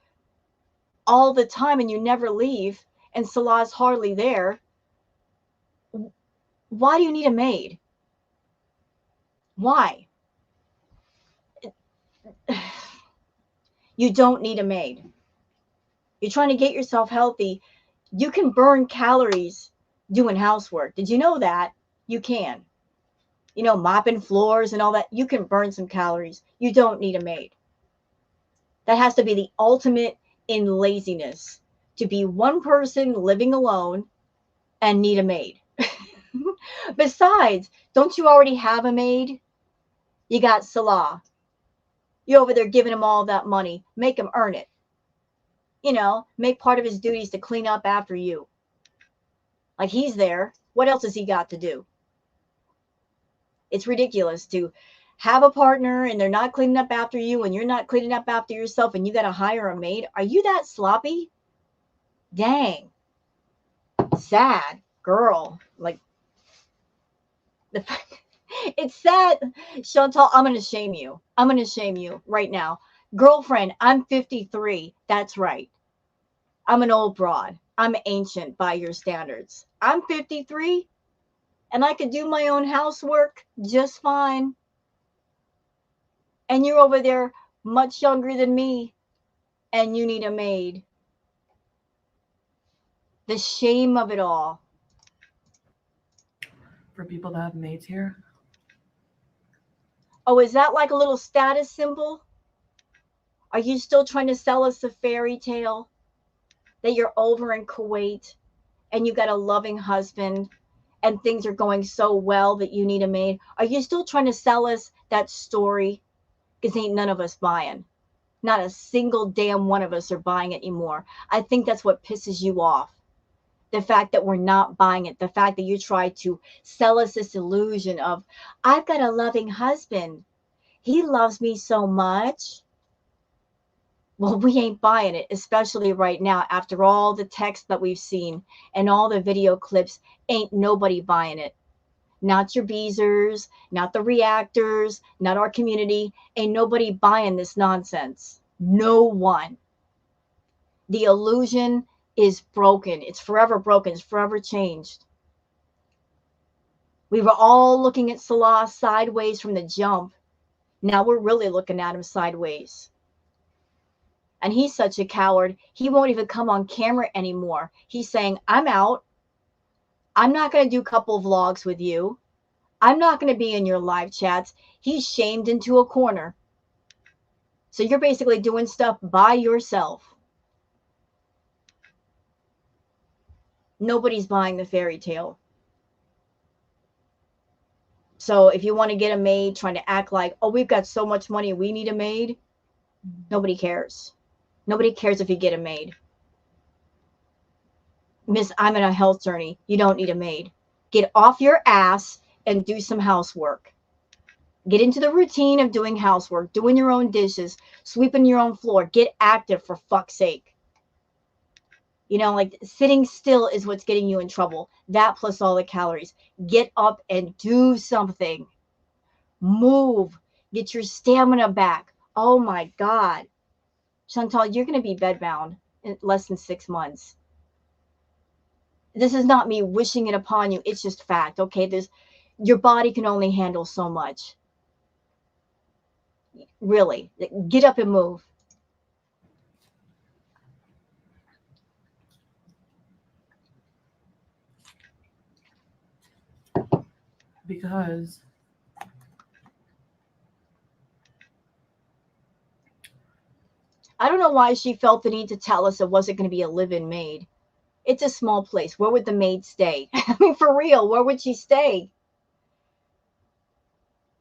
all the time and you never leave and Salah's hardly there, why do you need a maid? Why? You don't need a maid. You're trying to get yourself healthy. You can burn calories doing housework. Did you know that? You can. You know, mopping floors and all that. You can burn some calories. You don't need a maid. That has to be the ultimate in laziness, to be one person living alone and need a maid. Besides, don't you already have a maid? You got Salah. You're over there giving him all that money. Make him earn it. You know, make part of his duties to clean up after you. Like, he's there. What else has he got to do? It's ridiculous to have a partner and they're not cleaning up after you and you're not cleaning up after yourself and you got to hire a maid. Are you that sloppy? Dang. sad girl. Like, the fact, it's sad. Chantal, I'm going to shame you. I'm going to shame you right now. Girlfriend, I'm 53. That's right. I'm an old broad. I'm ancient by your standards. I'm 53 and I could do my own housework just fine. And you're over there much younger than me and you need a maid. The shame of it all. For people that have maids here. Oh, is that like a little status symbol? Are you still trying to sell us a fairy tale that you're over in Kuwait and you got a loving husband and things are going so well that you need a maid? Are you still trying to sell us that story? Because ain't none of us buying. Not a single damn one of us are buying it anymore. I think that's what pisses you off. The fact that we're not buying it. The fact that you try to sell us this illusion of, I've got a loving husband. He loves me so much. Well, we ain't buying it, especially right now after all the text that we've seen and all the video clips. Ain't nobody buying it. Not your Beezers, not the reactors, not our community. Ain't nobody buying this nonsense. No one. The illusion is broken. It's forever broken. It's forever changed. We were all looking at Salah sideways from the jump. Now we're really looking at him sideways. And he's such a coward, he won't even come on camera anymore. He's saying, I'm out. I'm not going to do couple vlogs with you. I'm not going to be in your live chats. He's shamed into a corner. So you're basically doing stuff by yourself. Nobody's buying the fairy tale. So if you want to get a maid trying to act like, oh, we've got so much money, we need a maid. Nobody cares. Nobody cares if you get a maid. Miss, I'm in a health journey. You don't need a maid. Get off your ass and do some housework. Get into the routine of doing housework, doing your own dishes, sweeping your own floor. Get active, for fuck's sake. You know, like, sitting still is what's getting you in trouble. That plus all the calories. Get up and do something. Move. Get your stamina back. Oh my God. Chantal, you're going to be bedbound in less than 6 months. This is not me wishing it upon you. It's just fact. Okay. Your body can only handle so much. Really. Get up and move. Because I don't know why she felt the need to tell us it wasn't going to be a live-in maid. It's a small place. Where would the maid stay? I mean, for real, where would she stay?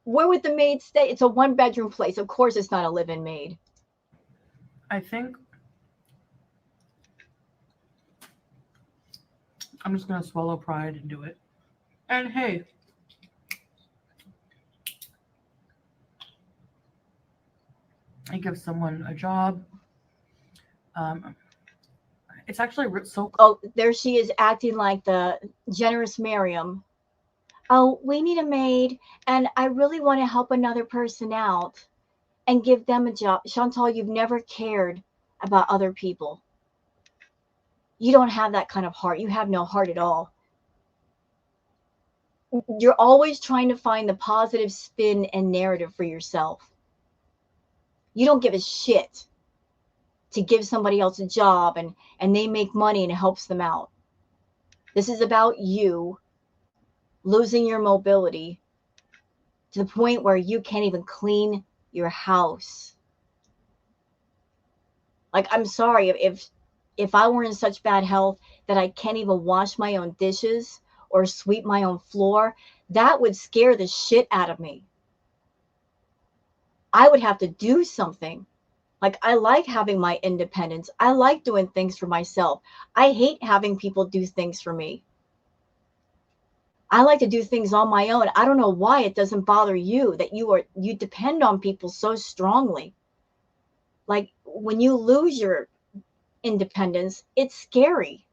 Where would the maid stay? It's a one-bedroom place. Of course it's not a live-in maid. I think I'm just going to swallow pride and do it. And hey, I give someone a job. It's actually so. Oh, there she is acting like the generous Miriam. Oh, we need a maid, and I really want to help another person out and give them a job. Chantal, you've never cared about other people. You don't have that kind of heart. You have no heart at all. You're always trying to find the positive spin and narrative for yourself. You don't give a shit to give somebody else a job and they make money and it helps them out. This is about you losing your mobility to the point where you can't even clean your house. Like, I'm sorry, if I were in such bad health that I can't even wash my own dishes or sweep my own floor, that would scare the shit out of me. I would have to do something. Like, I like having my independence. I like doing things for myself. I hate having people do things for me. I like to do things on my own. I don't know why it doesn't bother you that you depend on people so strongly. Like, when you lose your independence, it's scary.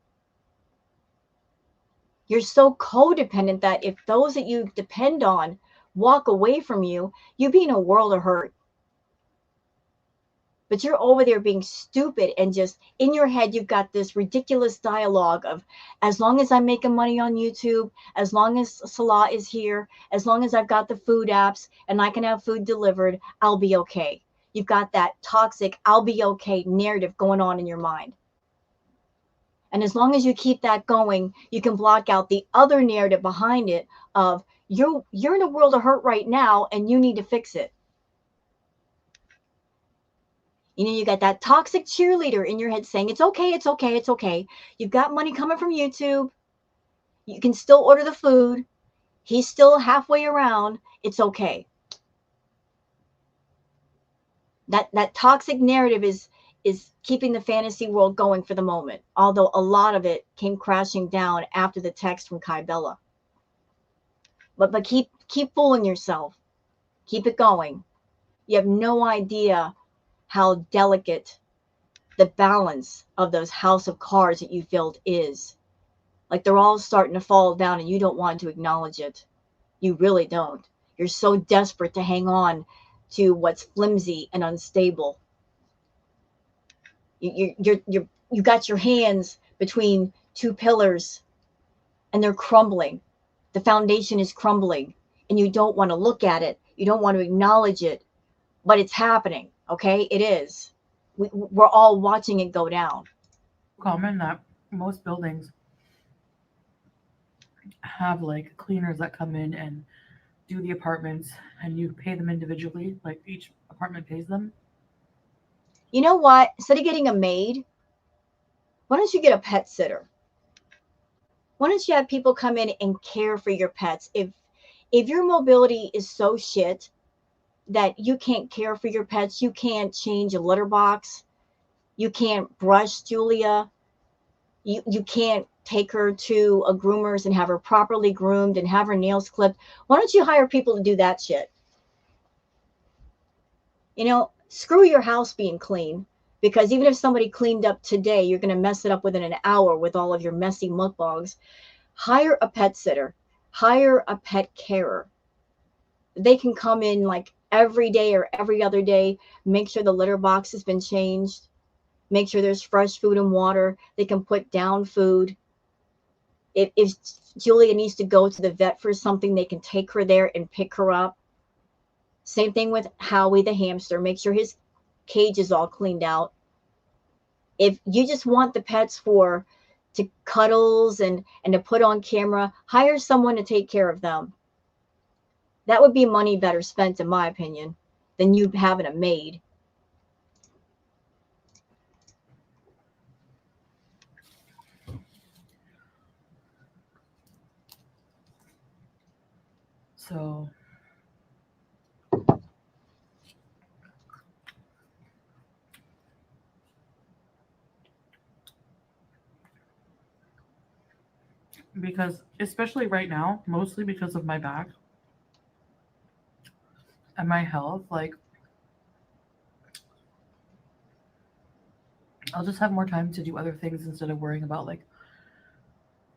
You're so codependent that if those that you depend on walk away from you, you'd be in a world of hurt. But you're over there being stupid and just in your head, you've got this ridiculous dialogue of, as long as I'm making money on YouTube, as long as Salah is here, as long as I've got the food apps and I can have food delivered, I'll be okay. You've got that toxic, I'll be okay narrative going on in your mind. And as long as you keep that going, you can block out the other narrative behind it of you're in a world of hurt right now and you need to fix it. You know, you got that toxic cheerleader in your head saying, it's okay, it's okay, it's okay. You've got money coming from YouTube. You can still order the food. He's still halfway around. It's okay. That toxic narrative is keeping the fantasy world going for the moment, although a lot of it came crashing down after the text from Kai Bella. But keep fooling yourself. Keep it going. You have no idea how delicate the balance of those house of cards that you built is. Like they're all starting to fall down and you don't want to acknowledge it. You really don't. You're so desperate to hang on to what's flimsy and unstable. You got your hands between two pillars and they're crumbling. The foundation is crumbling and you don't want to look at it. You don't want to acknowledge it, but it's happening. Okay, it is. We're all watching it go down. Common that most buildings have like cleaners that come in and do the apartments and you pay them individually, like each apartment pays them. You know what? Instead of getting a maid, why don't you get a pet sitter? Why don't you have people come in and care for your pets? If your mobility is so shit that you can't care for your pets, you can't change a litter box, you can't brush Julia, you can't take her to a groomer's and have her properly groomed and have her nails clipped, why don't you hire people to do that shit? You know, screw your house being clean, because even if somebody cleaned up today, you're going to mess it up within an hour with all of your messy mukbangs. Hire a pet sitter, hire a pet carer. They can come in like every day or every other day, make sure the litter box has been changed, make sure there's fresh food and water. They can put down food. If Julia needs to go to the vet for something, they can take her there and pick her up. Same thing with Howie the hamster. Make sure his cage is all cleaned out. If you just want the pets to cuddles and to put on camera, hire someone to take care of them. That would be money better spent, in my opinion, than you having a maid. So because especially right now, mostly because of my back and my health, like I'll just have more time to do other things instead of worrying about like,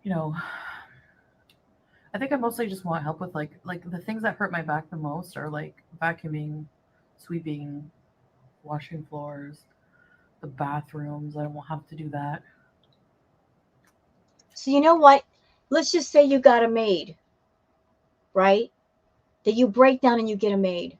you know, I think I mostly just want help with like the things that hurt my back the most are like vacuuming, sweeping, washing floors, the bathrooms. I won't have to do that. So you know what? Let's just say you got a maid, right? That you break down and you get a maid.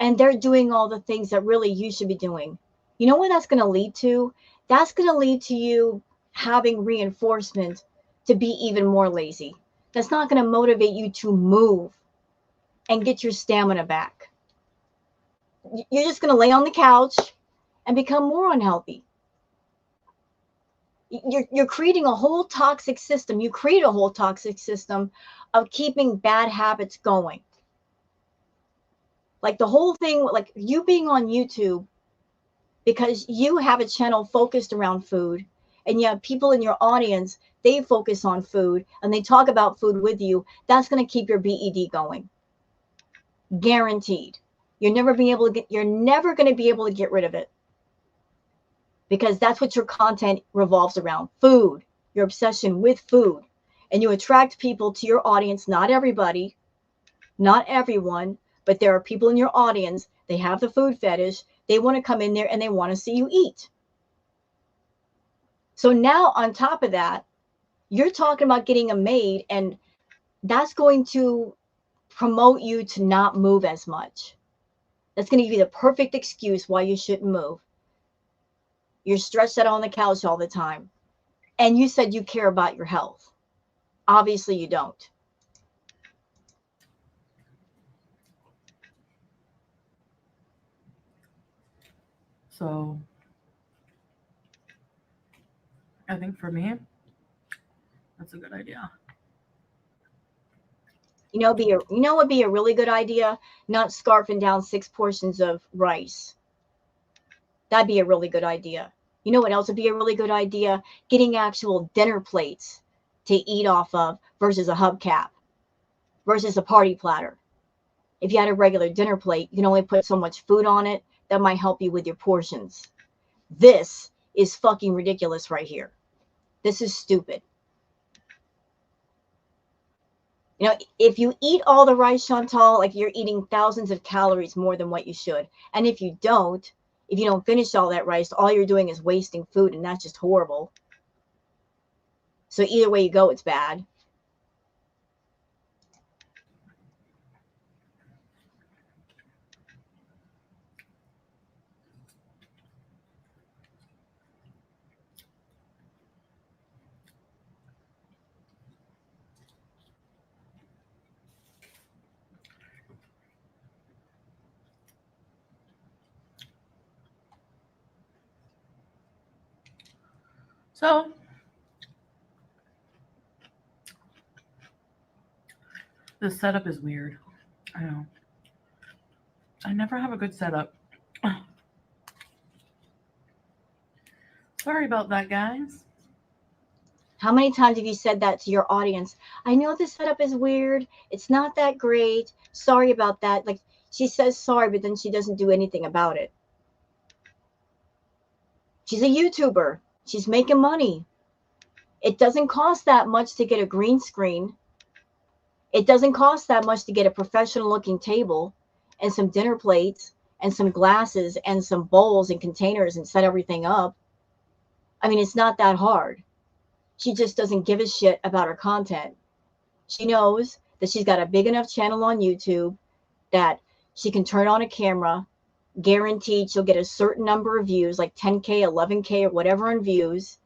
And they're doing all the things that really you should be doing. You know what that's going to lead to? That's going to lead to you having reinforcement to be even more lazy. That's not going to motivate you to move and get your stamina back. You're just going to lay on the couch and become more unhealthy. You're creating a whole toxic system. You create a whole toxic system of keeping bad habits going. Like the whole thing, like you being on YouTube because you have a channel focused around food and you have people in your audience, they focus on food and they talk about food with you. That's going to keep your BED going. Guaranteed. You're never going to be able to get rid of it, because that's what your content revolves around: food, your obsession with food. and you attract people to your audience. Not everybody, not everyone, but there are people in your audience. They have the food fetish. They want to come in there and they want to see you eat. So now on top of that, you're talking about getting a maid, and that's going to promote you to not move as much. That's going to give you the perfect excuse why you shouldn't move. You're stretched out on the couch all the time. And you said you care about your health. Obviously you don't. So I think for me, that's a good idea. You know what would be a really good idea? Not scarfing down 6 portions of rice. That'd be a really good idea. You know what else would be a really good idea? Getting actual dinner plates to eat off of versus a hubcap versus a party platter. If you had a regular dinner plate, you can only put so much food on it. That might help you with your portions. This is fucking ridiculous right here. This is stupid. You know, if you eat all the rice, Chantal, like you're eating thousands of calories more than what you should. And if you don't finish all that rice, all you're doing is wasting food, and that's just horrible. So either way you go, it's bad. So the setup is weird. I know. I never have a good setup. Sorry about that, guys. How many times have you said that to your audience? I know the setup is weird. It's not that great. Sorry about that. Like, she says sorry, but then she doesn't do anything about it. She's a YouTuber. She's making money. It doesn't cost that much to get a green screen. It doesn't cost that much to get a professional looking table and some dinner plates and some glasses and some bowls and containers and set everything up. I mean, it's not that hard. She just doesn't give a shit about her content. She knows that she's got a big enough channel on YouTube that she can turn on a camera, guaranteed she'll get a certain number of views, like 10K, 11K, or whatever in views,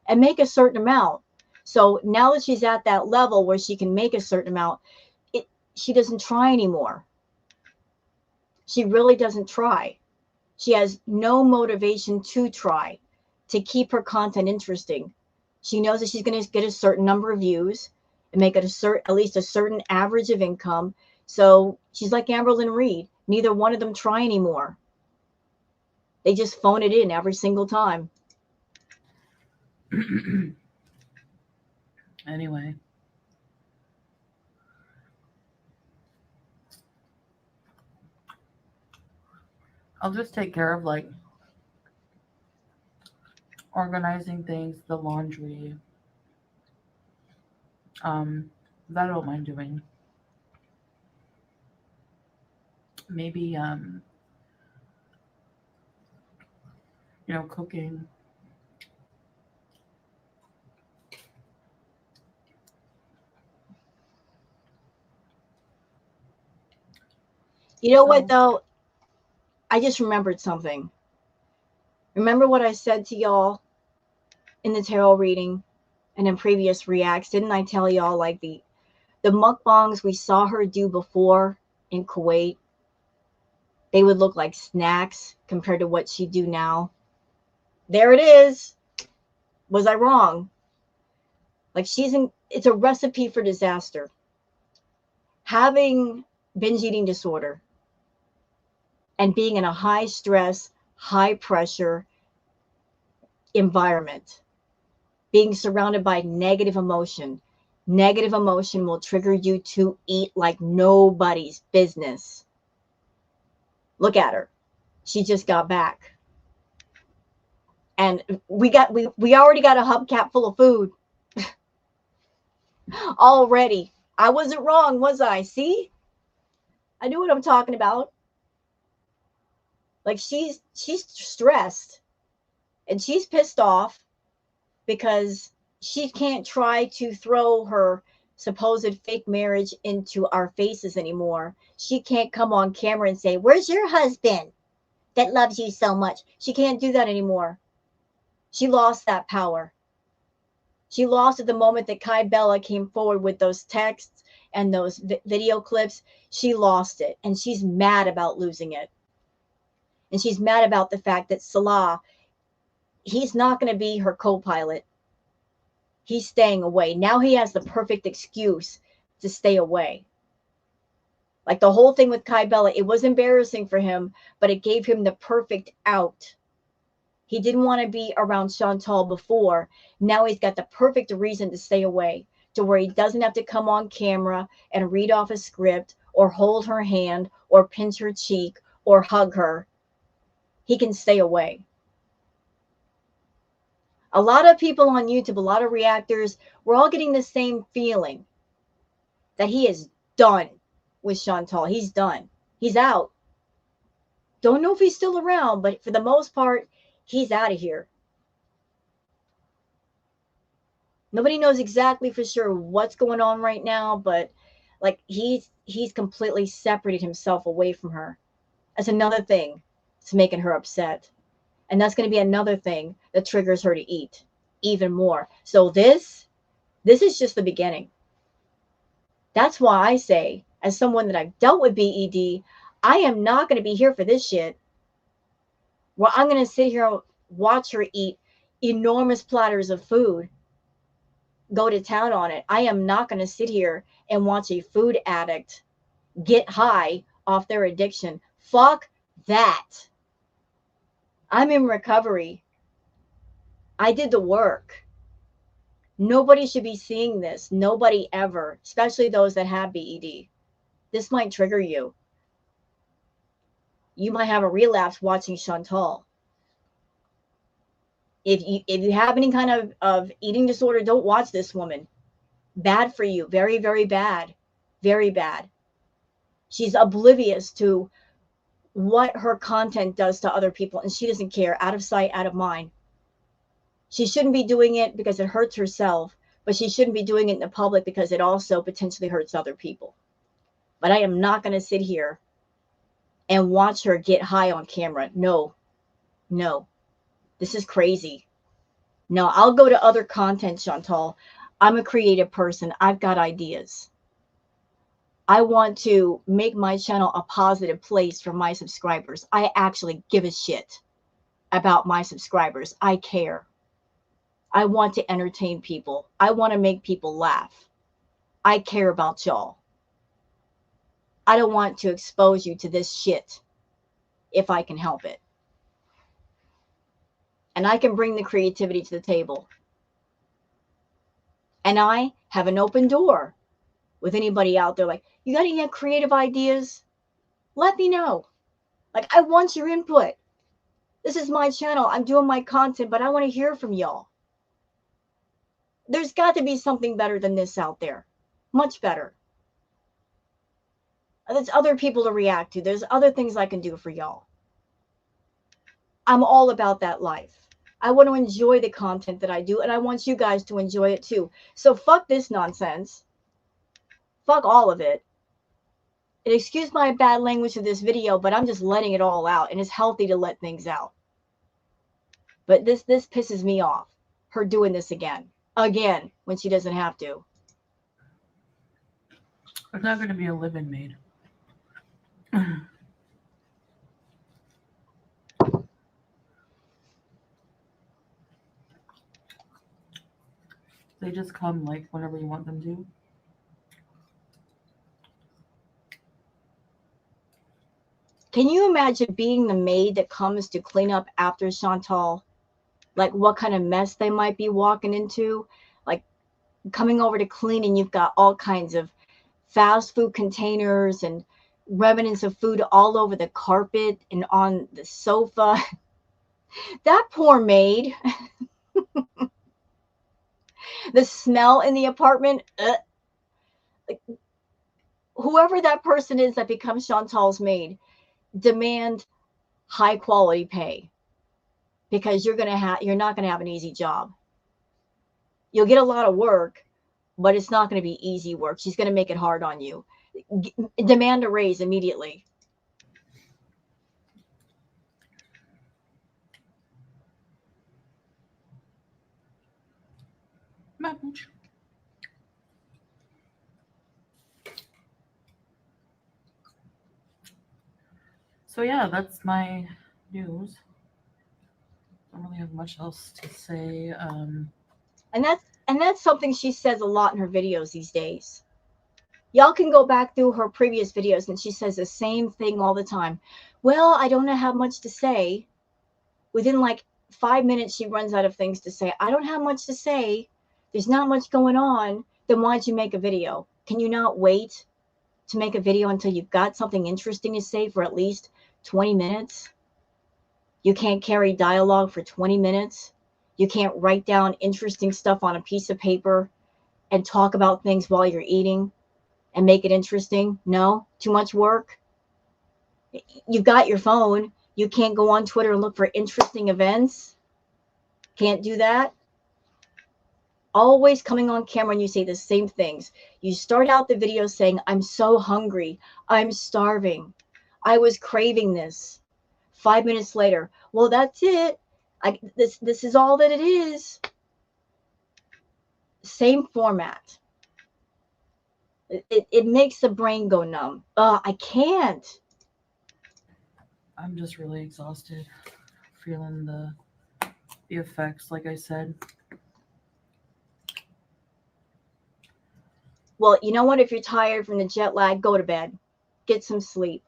and make a certain amount. So now that she's at that level where she can make a certain amount, she doesn't try anymore. She really doesn't try. She has no motivation to try to keep her content interesting. She knows that she's going to get a certain number of views and make it at least a certain average of income. So she's like Amberlynn Reed. Neither one of them try anymore. They just phone it in every single time. Anyway. I'll just take care of like organizing things, the laundry. That I don't mind doing. Maybe cooking. You know what though? I just remembered something. Remember what I said to y'all in the tarot reading and in previous reacts? Didn't I tell y'all like the mukbangs we saw her do before in Kuwait? They would look like snacks compared to what she do now. There it is. Was I wrong? Like it's a recipe for disaster. Having binge eating disorder and being in a high stress, high pressure environment, being surrounded by negative emotion will trigger you to eat like nobody's business. Look at her. She just got back. And we already got a hubcap full of food. already. I wasn't wrong, was I? See? I knew what I'm talking about. Like she's stressed and she's pissed off because she can't try to throw her supposed fake marriage into our faces anymore. She can't come on camera and say, "Where's your husband that loves you so much?" She can't do that anymore. She lost that power. She lost it the moment that Kai Bella came forward with those texts and those video clips. She lost it, and she's mad about losing it. And she's mad about the fact that Salah, he's not going to be her co-pilot. He's staying away. Now he has the perfect excuse to stay away. Like the whole thing with Kai Bella, it was embarrassing for him, but it gave him the perfect out. He didn't want to be around Shantal before. Now he's got the perfect reason to stay away, to where he doesn't have to come on camera and read off a script or hold her hand or pinch her cheek or hug her. He can stay away. A lot of people on YouTube, a lot of reactors, we're all getting the same feeling that he is done with Shantal. He's done. He's out. Don't know if he's still around, but for the most part, he's out of here. Nobody knows exactly for sure what's going on right now, but like he's completely separated himself away from her. That's another thing that's making her upset. And that's going to be another thing that triggers her to eat even more. So this is just the beginning. That's why I say, as someone that I've dealt with BED, I am not going to be here for this shit. Well, I'm going to sit here and watch her eat enormous platters of food, go to town on it. I am not going to sit here and watch a food addict get high off their addiction. Fuck that. I'm in recovery. I did the work. Nobody should be seeing this. Nobody ever, especially those that have BED. This might trigger you. You might have a relapse watching Shantal. If you have any kind of eating disorder, don't watch this woman. Bad for you. Very, very bad. Very bad. She's oblivious to what her content does to other people, and she doesn't care. Out of sight, out of mind. She shouldn't be doing it because it hurts herself, but she shouldn't be doing it in the public because it also potentially hurts other people. But I am not going to sit here and watch her get high on camera. No. No. This is crazy. No, I'll go to other content, Shantal. I'm a creative person. I've got ideas. I want to make my channel a positive place for my subscribers. I actually give a shit about my subscribers. I care. I want to entertain people. I want to make people laugh. I care about y'all. I don't want to expose you to this shit if I can help it. And I can bring the creativity to the table. And I have an open door with anybody out there like, you got any creative ideas? Let me know. Like, I want your input. This is my channel. I'm doing my content, but I want to hear from y'all. There's got to be something better than this out there. Much better. There's other people to react to. There's other things I can do for y'all. I'm all about that life. I want to enjoy the content that I do, and I want you guys to enjoy it too. So fuck this nonsense. Fuck all of it. And excuse my bad language for this video, but I'm just letting it all out, and it's healthy to let things out. But this pisses me off. Her doing this again, when she doesn't have to. It's not going to be a live-in maid. They just come like whenever you want them to. Can you imagine being the maid that comes to clean up after Shantal? Like what kind of mess they might be walking into? Like coming over to clean and you've got all kinds of fast food containers and remnants of food all over the carpet and on the sofa. That poor maid. The smell in the apartment. Like, whoever that person is that becomes Chantal's maid, demand high quality pay, because you're not gonna have an easy job. You'll get a lot of work, but it's not going to be easy work. She's going to make it hard on you. Demand a raise immediately. So yeah, that's my news. Don't really have much else to say. And that's something she says a lot in her videos these days. Y'all can go back through her previous videos and she says the same thing all the time. Well, I don't have much to say. Within like 5 minutes, she runs out of things to say. I don't have much to say. There's not much going on. Then why'd you make a video? Can you not wait to make a video until you've got something interesting to say for at least 20 minutes? You can't carry dialogue for 20 minutes. You can't write down interesting stuff on a piece of paper and talk about things while you're eating and make it interesting. No, too much work. You've got your phone. You can't go on Twitter and look for interesting events. Can't do that. Always coming on camera and you say the same things. You start out the video saying, I'm so hungry. I'm starving. I was craving this. 5 minutes later, well, that's it. This is all that it is. Same format. It makes the brain go numb. I can't. I'm just really exhausted, feeling the effects, like I said. Well, you know what? If you're tired from the jet lag, go to bed. Get some sleep.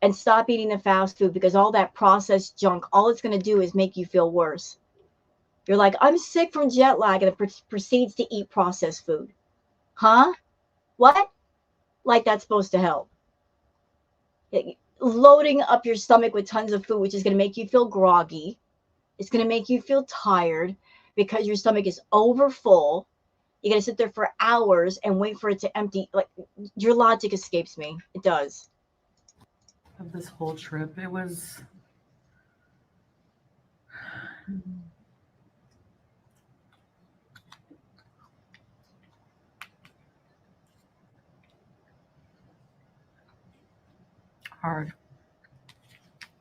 And stop eating the fast food, because all that processed junk, all it's going to do is make you feel worse. You're like, I'm sick from jet lag, and it proceeds to eat processed food. Huh? What? Like that's supposed to help. Loading up your stomach with tons of food, which is going to make you feel groggy. It's going to make you feel tired because your stomach is over full. You got to sit there for hours and wait for it to empty. Like, your logic escapes me. It does. Of this whole trip, it was hard.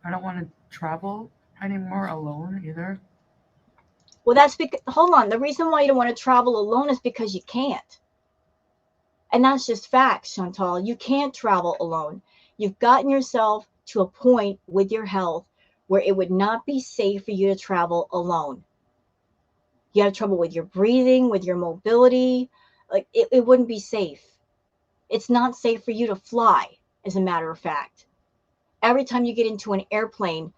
I don't want to travel anymore alone either. Well, that's because, hold on. The reason why you don't want to travel alone is because you can't. And that's just facts, Chantal. You can't travel alone. You've gotten yourself to a point with your health where it would not be safe for you to travel alone. You have trouble with your breathing, with your mobility. Like, it wouldn't be safe. It's not safe for you to fly, as a matter of fact. Every time you get into an airplane,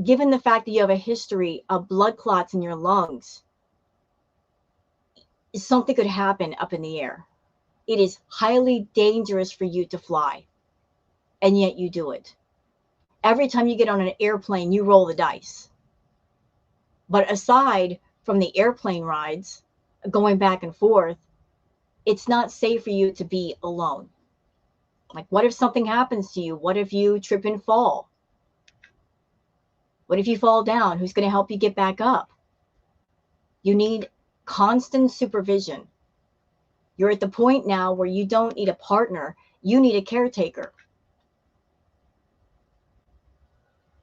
given the fact that you have a history of blood clots in your lungs, something could happen up in the air. It is highly dangerous for you to fly, and yet you do it. Every time you get on an airplane, you roll the dice. But aside from the airplane rides, going back and forth, it's not safe for you to be alone. Like, what if something happens to you? What if you trip and fall? What if you fall down? Who's going to help you get back up? You need constant supervision. You're at the point now where you don't need a partner. You need a caretaker.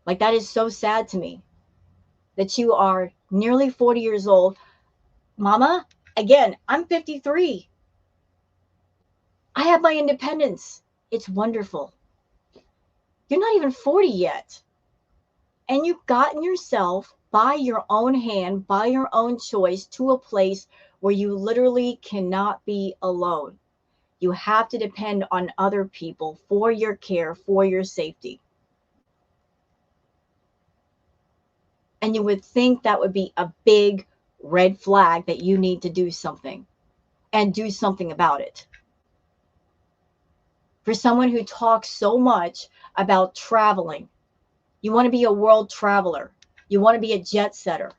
Like, that is so sad to me that you are nearly 40 years old. Mama, again, I'm 53. I have my independence. It's wonderful. You're not even 40 yet. And you've gotten yourself by your own hand, by your own choice, to a place where you literally cannot be alone. You have to depend on other people for your care, for your safety. And you would think that would be a big red flag that you need to do something, and do something about it. For someone who talks so much about traveling, you want to be a world traveler. You want to be a jet setter.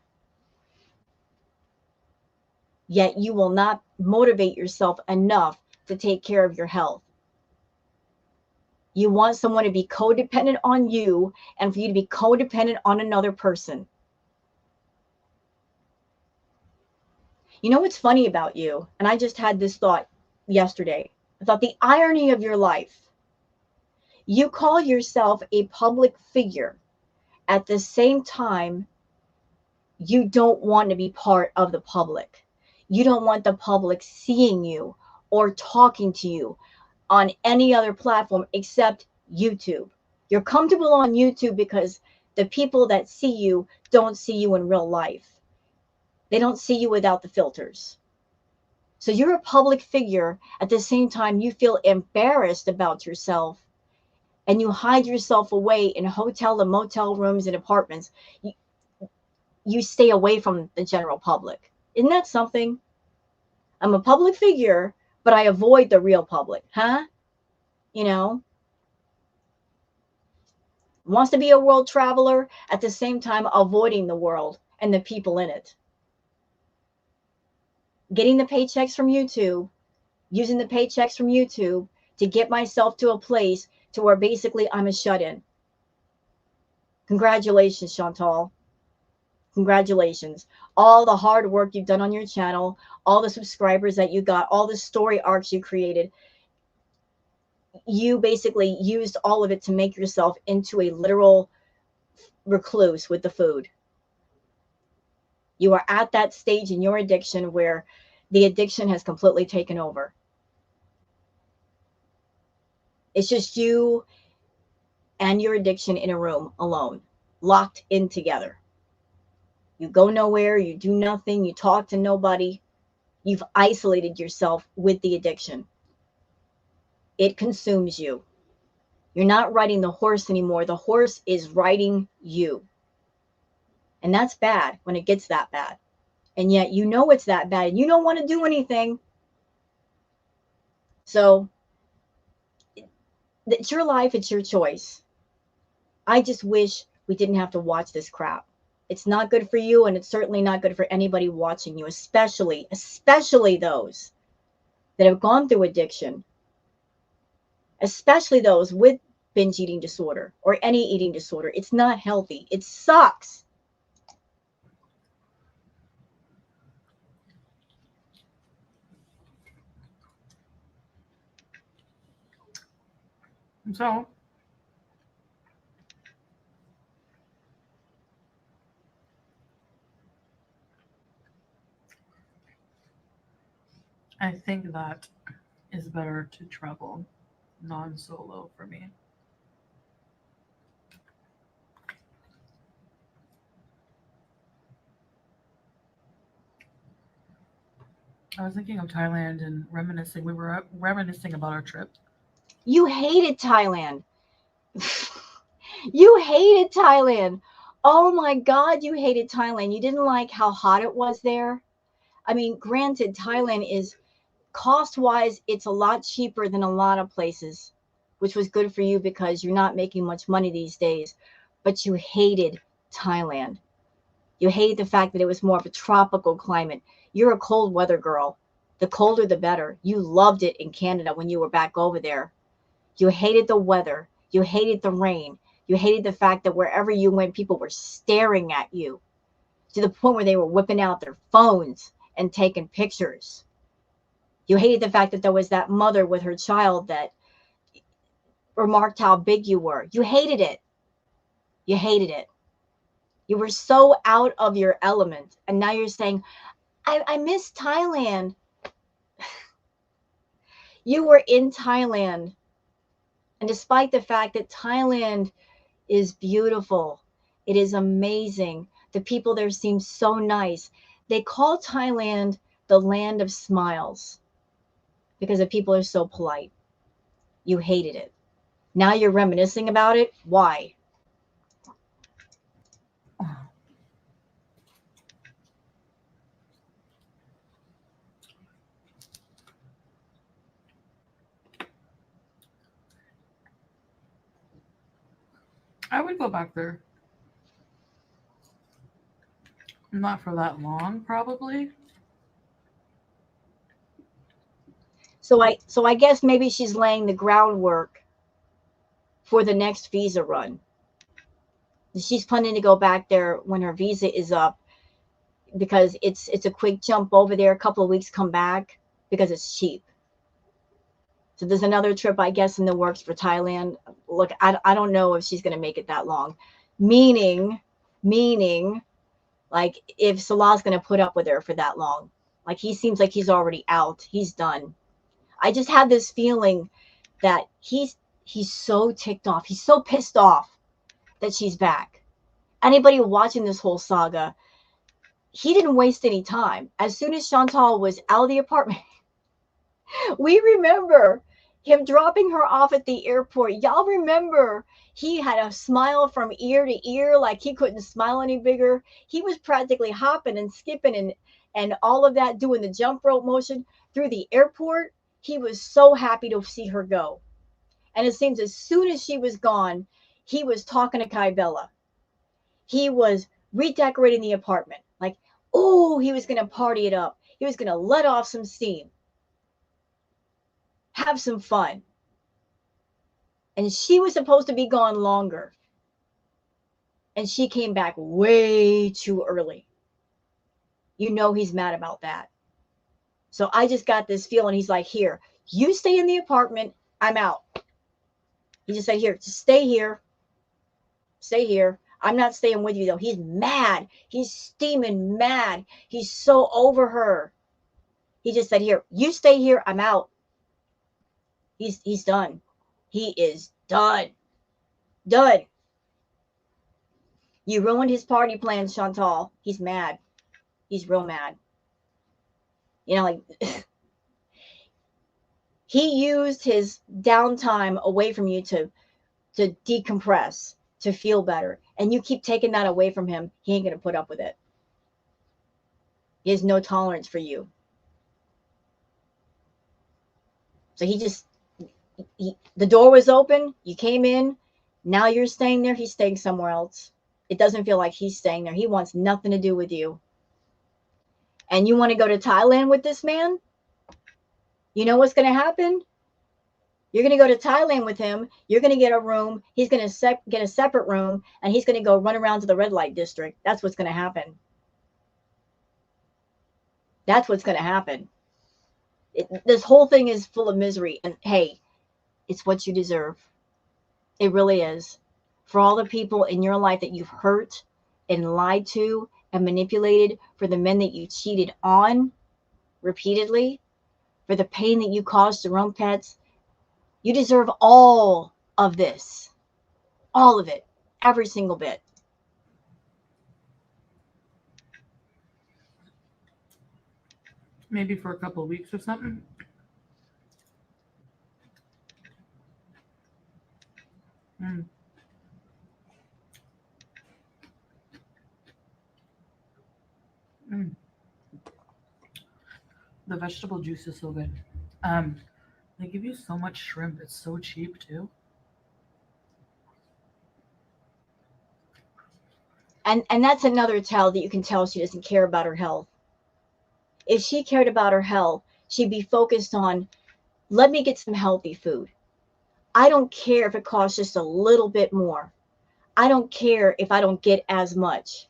yet you will not motivate yourself enough to take care of your health. You want someone to be codependent on you and for you to be codependent on another person. You know what's funny about you? And I just had this thought yesterday. I thought the irony of your life. You call yourself a public figure. At the same time, you don't want to be part of the public. You don't want the public seeing you or talking to you on any other platform except YouTube. You're comfortable on YouTube because the people that see you don't see you in real life. They don't see you without the filters. So you're a public figure. At the same time, you feel embarrassed about yourself and you hide yourself away in hotel and motel rooms and apartments. You stay away from the general public. Isn't that something? I'm a public figure, but I avoid the real public, huh? You know, wants to be a world traveler, at the same time avoiding the world and the people in it. Getting the paychecks from YouTube, using the paychecks from YouTube to get myself to a place to where basically I'm a shut-in. Congratulations, Shantal. Congratulations. All the hard work you've done on your channel, all the subscribers that you got, all the story arcs you created, you basically used all of it to make yourself into a literal recluse with the food. You are at that stage in your addiction where the addiction has completely taken over. It's just you and your addiction in a room alone, locked in together. You go nowhere, you do nothing, you talk to nobody. You've isolated yourself with the addiction. It consumes you. You're not riding the horse anymore. The horse is riding you. And that's bad when it gets that bad. And yet you know it's that bad and you don't want to do anything. So it's your life, it's your choice. I just wish we didn't have to watch this crap. It's not good for you, and it's certainly not good for anybody watching you, especially those that have gone through addiction, especially those with binge eating disorder or any eating disorder. It's not healthy. It sucks. So I think that is better to travel non-solo for me. I was thinking of Thailand and reminiscing. We were reminiscing about our trip. You hated Thailand. You hated Thailand. Oh my God, you hated Thailand. You didn't like how hot it was there. I mean, granted, Thailand is cost wise, it's a lot cheaper than a lot of places, which was good for you because you're not making much money these days. But you hated Thailand. You hated the fact that it was more of a tropical climate. You're a cold weather girl. The colder, the better. You loved it in Canada when you were back over there. You hated the weather. You hated the rain. You hated the fact that wherever you went, people were staring at you to the point where they were whipping out their phones and taking pictures. You hated the fact that there was that mother with her child that remarked how big you were. You hated it. You hated it. You were so out of your element. And now you're saying, I miss Thailand. You were in Thailand. And despite the fact that Thailand is beautiful, it is amazing. The people there seem so nice. They call Thailand the land of smiles because the people are so polite. You hated it. Now you're reminiscing about it. Why? I would go back there. Not for that long, probably. So I guess maybe she's laying the groundwork for the next visa run. She's planning to go back there when her visa is up, because it's a quick jump over there, a couple of weeks, come back, because it's cheap. So there's another trip, I guess, in the works for Thailand. Look, I don't know if she's going to make it that long. Meaning, like, if Salah's going to put up with her for that long. Like, he seems like he's already out. He's done. I just had this feeling that he's so ticked off. He's so pissed off that she's back. Anybody watching this whole saga, he didn't waste any time. As soon as Shantal was out of the apartment, we remember him dropping her off at the airport. Y'all remember he had a smile from ear to ear, like he couldn't smile any bigger. He was practically hopping and skipping and all of that, doing the jump rope motion through the airport. He was so happy to see her go. And it seems as soon as she was gone, he was talking to Kybella. He was redecorating the apartment. Like, oh, he was going to party it up. He was going to let off some steam. Have some fun. And she was supposed to be gone longer. And she came back way too early. You know he's mad about that. So I just got this feeling. He's like, here, you stay in the apartment. I'm out. He just said, here, just stay here. Stay here. I'm not staying with you, though. He's mad. He's steaming mad. He's so over her. He just said, here, you stay here. I'm out. He's done. He is done. Done. You ruined his party plans, Shantal. He's mad. He's real mad. You know, like, he used his downtime away from you to decompress, to feel better. And you keep taking that away from him. He ain't going to put up with it. He has no tolerance for you. So the door was open. You came in. Now you're staying there. He's staying somewhere else. It doesn't feel like he's staying there. He wants nothing to do with you. And you want to go to Thailand with this man? You know what's going to happen? You're going to go to Thailand with him. You're going to get a room. He's going to get a separate room, and he's going to go run around to the red light district. That's what's going to happen. That's what's going to happen. This whole thing is full of misery. And hey, it's what you deserve. It really is. For all the people in your life that you've hurt and lied to and manipulated, for the men that you cheated on repeatedly, for the pain that you caused your own pets, you deserve all of this. All of it. Every single bit. Maybe for a couple of weeks or something. The vegetable juice is so good. They give you so much shrimp. It's so cheap too. And that's another tell that you can tell she doesn't care about her health. If she cared about her health, she'd be focused on, let me get some healthy food. I don't care if it costs just a little bit more. I don't care if I don't get as much.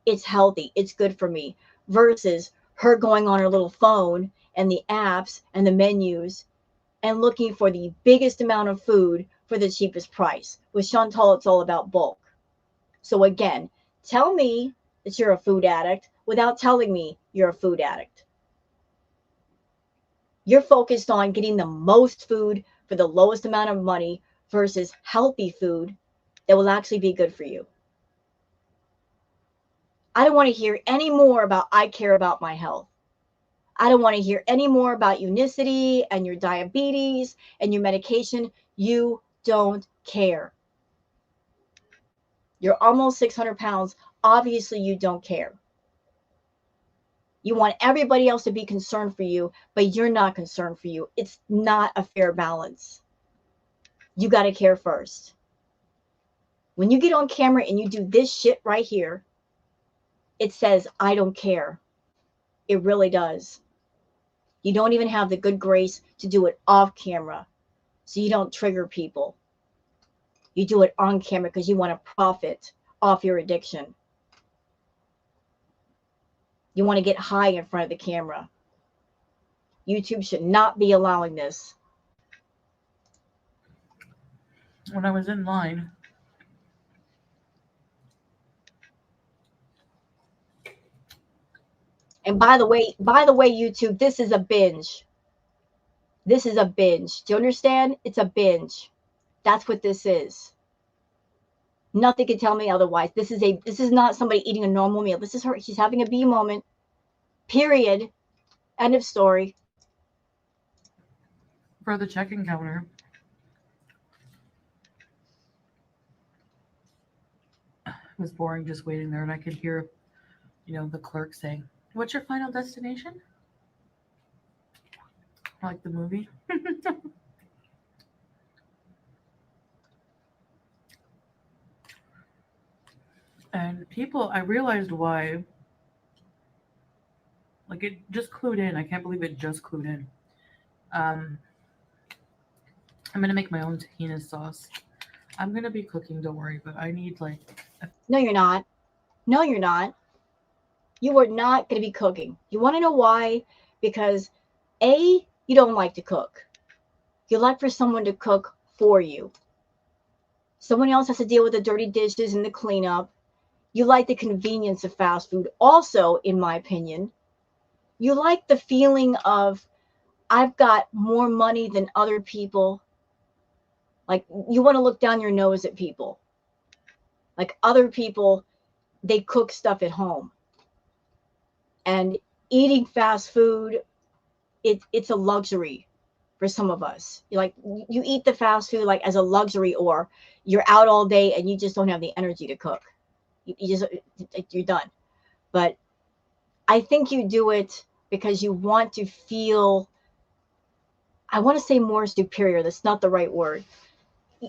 It's healthy. It's good for me. Versus her going on her little phone and the apps and the menus and looking for the biggest amount of food for the cheapest price. With Shantal, it's all about bulk. So again, tell me that you're a food addict without telling me you're a food addict. You're focused on getting the most food for the lowest amount of money versus healthy food that will actually be good for you. I don't want to hear any more about I care about my health. I don't want to hear any more about unicity and your diabetes and your medication. You don't care. You're almost 600 pounds. Obviously, you don't care. You want everybody else to be concerned for you, but you're not concerned for you. It's not a fair balance. You got to care first. When you get on camera and you do this shit right here, it says, I don't care. It really does. You don't even have the good grace to do it off camera so you don't trigger people. You do it on camera because you want to profit off your addiction. You want to get high in front of the camera. YouTube should not be allowing this. When I was in line, And by the way, YouTube, this is a binge. This is a binge. Do you understand? It's a binge. That's what this is. Nothing can tell me otherwise. This is not somebody eating a normal meal. This is her. She's having a bee moment. Period. End of story. for the check-in counter, it was boring just waiting there, and I could hear, the clerk saying, "What's your final destination?" Like the movie. And people, I realized why. Like, it just clued in. I can't believe it just clued in. Um, I'm gonna make my own tahini sauce. I'm gonna be cooking, don't worry, but I need No, you're not. No, you're not. You are not going to be cooking. You want to know why? Because A, you don't like to cook. You like for someone to cook for you. Someone else has to deal with the dirty dishes and the cleanup. You like the convenience of fast food. Also, in my opinion, you like the feeling of, I've got more money than other people. Like, you want to look down your nose at people. Like, other people, they cook stuff at home. And eating fast food, it's a luxury for some of us. You eat the fast food like as a luxury, or you're out all day and you just don't have the energy to cook. You're done. But I think you do it because you want to feel, I want to say more superior. That's not the right word.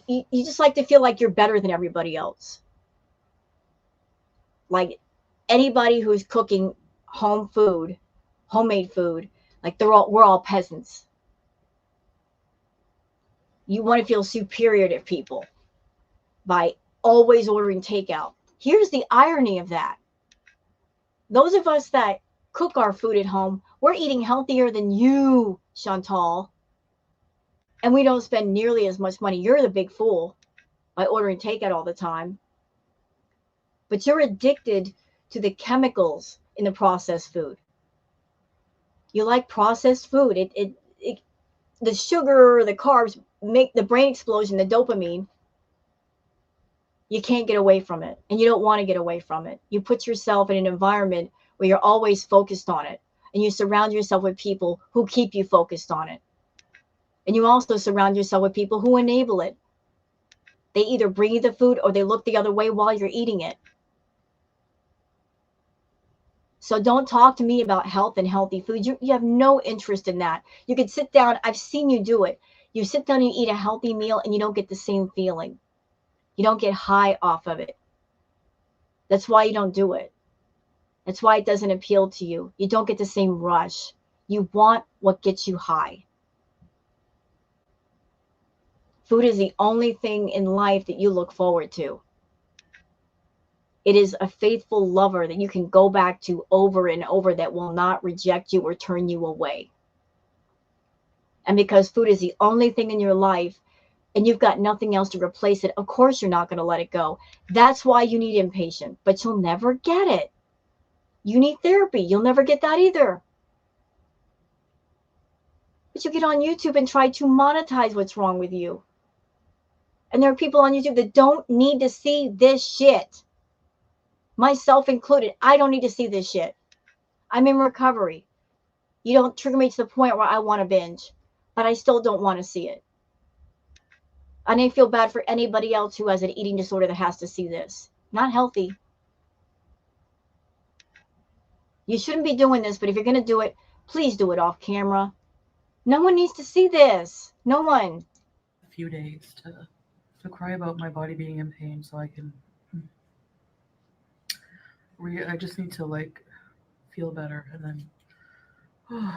You just like to feel like you're better than everybody else. Like anybody who's cooking home food, homemade food, like we're all peasants. You want to feel superior to people by always ordering takeout. Here's the irony of that. Those of us that cook our food at home, we're eating healthier than you, Shantal. And we don't spend nearly as much money. You're the big fool by ordering takeout all the time. But you're addicted to the chemicals in the processed food. You like processed food. The sugar, the carbs make the brain explosion, the dopamine. You can't get away from it, and you don't want to get away from it. You put yourself in an environment where you're always focused on it, and you surround yourself with people who keep you focused on it. And you also surround yourself with people who enable it. They either bring you the food or they look the other way while you're eating it. So don't talk to me about health and healthy food. You have no interest in that. You could sit down. I've seen you do it. You sit down and you eat a healthy meal and you don't get the same feeling. You don't get high off of it. That's why you don't do it. That's why it doesn't appeal to you. You don't get the same rush. You want what gets you high. Food is the only thing in life that you look forward to. It is a faithful lover that you can go back to over and over, that will not reject you or turn you away. And because food is the only thing in your life and you've got nothing else to replace it, of course you're not going to let it go. That's why you need inpatient, but you'll never get it. You need therapy. You'll never get that either. But you get on YouTube and try to monetize what's wrong with you. And there are people on YouTube that don't need to see this shit. Myself included. I don't need to see this shit. I'm in recovery. You don't trigger me to the point where I want to binge, but I still don't want to see it. And I feel bad for anybody else who has an eating disorder that has to see this. Not healthy. You shouldn't be doing this, but if you're going to do it, please do it off camera. No one needs to see this. No one. a few days to cry about my body being in pain, so I can. I just need to feel better, and then.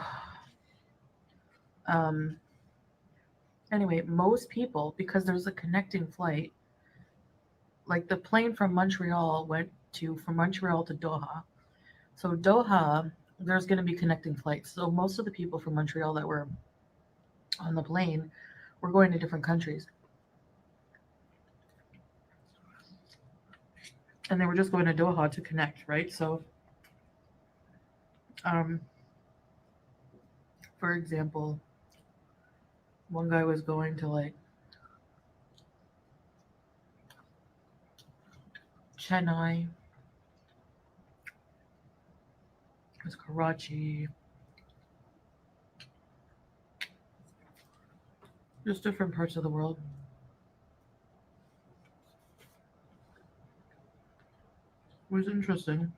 Anyway, most people, because there's a connecting flight, like the plane from Montreal from Montreal to Doha. So Doha, there's going to be connecting flights. So most of the people from Montreal that were on the plane were going to different countries. And they were just going to Doha to connect, right? So, for example, one guy was going to like Chennai, it was Karachi, just different parts of the world. It was interesting.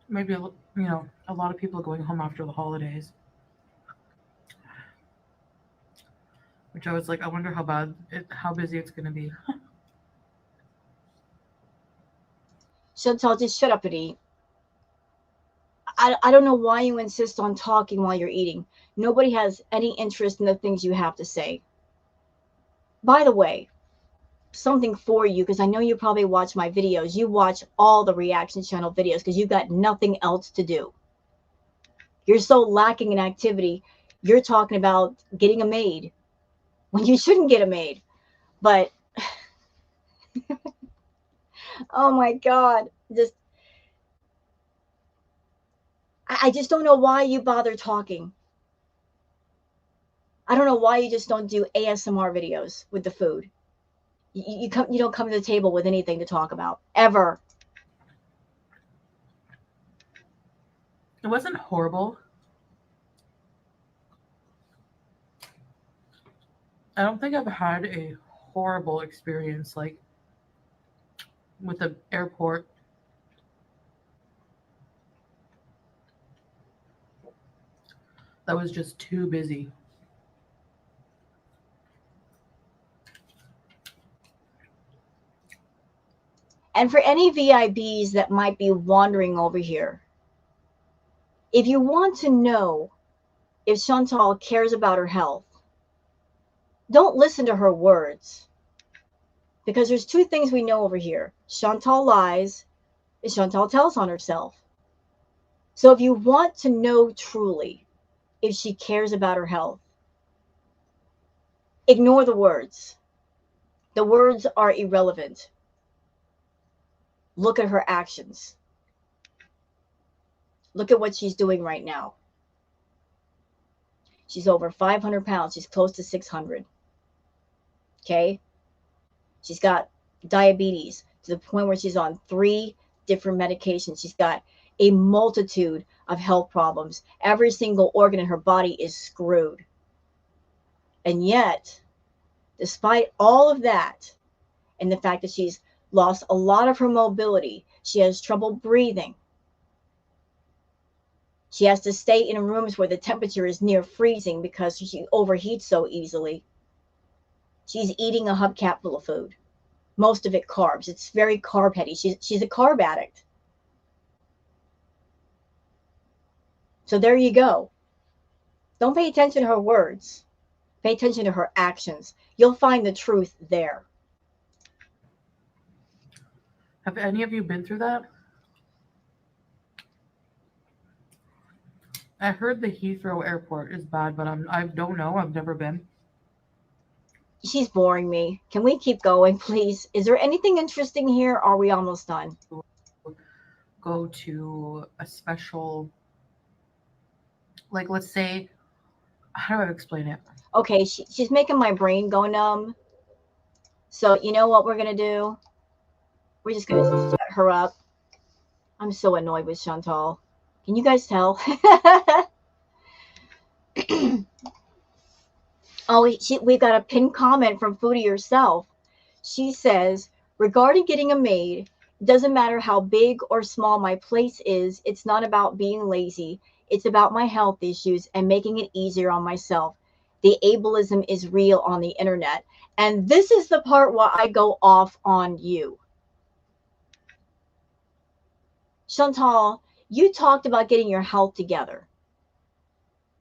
Maybe a lot of people going home after the holidays, which I was like, I wonder how busy it's going to be. Shantal, just shut up and eat. I don't know why you insist on talking while you're eating. Nobody has any interest in the things you have to say. By the way, something for you, because I know you probably watch my videos. You watch all the reaction channel videos because you've got nothing else to do. You're so lacking in activity. You're talking about getting a maid when you shouldn't get a maid. But oh my God, I just don't know why you bother talking. I don't know why you just don't do ASMR videos with the food. You don't come to the table with anything to talk about ever. It wasn't horrible. I don't think I've had a horrible experience like with the airport. That was just too busy. And for any VIBs that might be wandering over here, if you want to know if Shantal cares about her health, don't listen to her words. Because there's two things we know over here. Shantal lies and Shantal tells on herself. So if you want to know truly if she cares about her health, ignore the words. The words are irrelevant. Look at her actions. Look at what she's doing right now. She's over 500 pounds. She's close to 600. Okay? She's got diabetes to the point where she's on 3 different medications. She's got a multitude of health problems. Every single organ in her body is screwed. And yet, despite all of that, and the fact that she's lost a lot of her mobility, she has trouble breathing. She has to stay in rooms where the temperature is near freezing because she overheats so easily. She's eating a hubcap full of food, most of it carbs. It's very carb heavy. She's a carb addict. So there you go. Don't pay attention to her words. Pay attention to her actions. You'll find the truth there. Have any of you been through that? I heard the Heathrow airport is bad, but I don't know. I've never been. She's boring me. Can we keep going, please? Is there anything interesting here? Or are we almost done? Go to a special, like, let's say, how do I explain it? Okay, she's making my brain go numb. So you know what we're going to do? We're just going to shut her up. I'm so annoyed with Shantal. Can you guys tell? Oh, we've got a pinned comment from Foodie herself. She says, regarding getting a maid, it doesn't matter how big or small my place is. It's not about being lazy. It's about my health issues and making it easier on myself. The ableism is real on the internet. And this is the part where I go off on you. Shantal, you talked about getting your health together,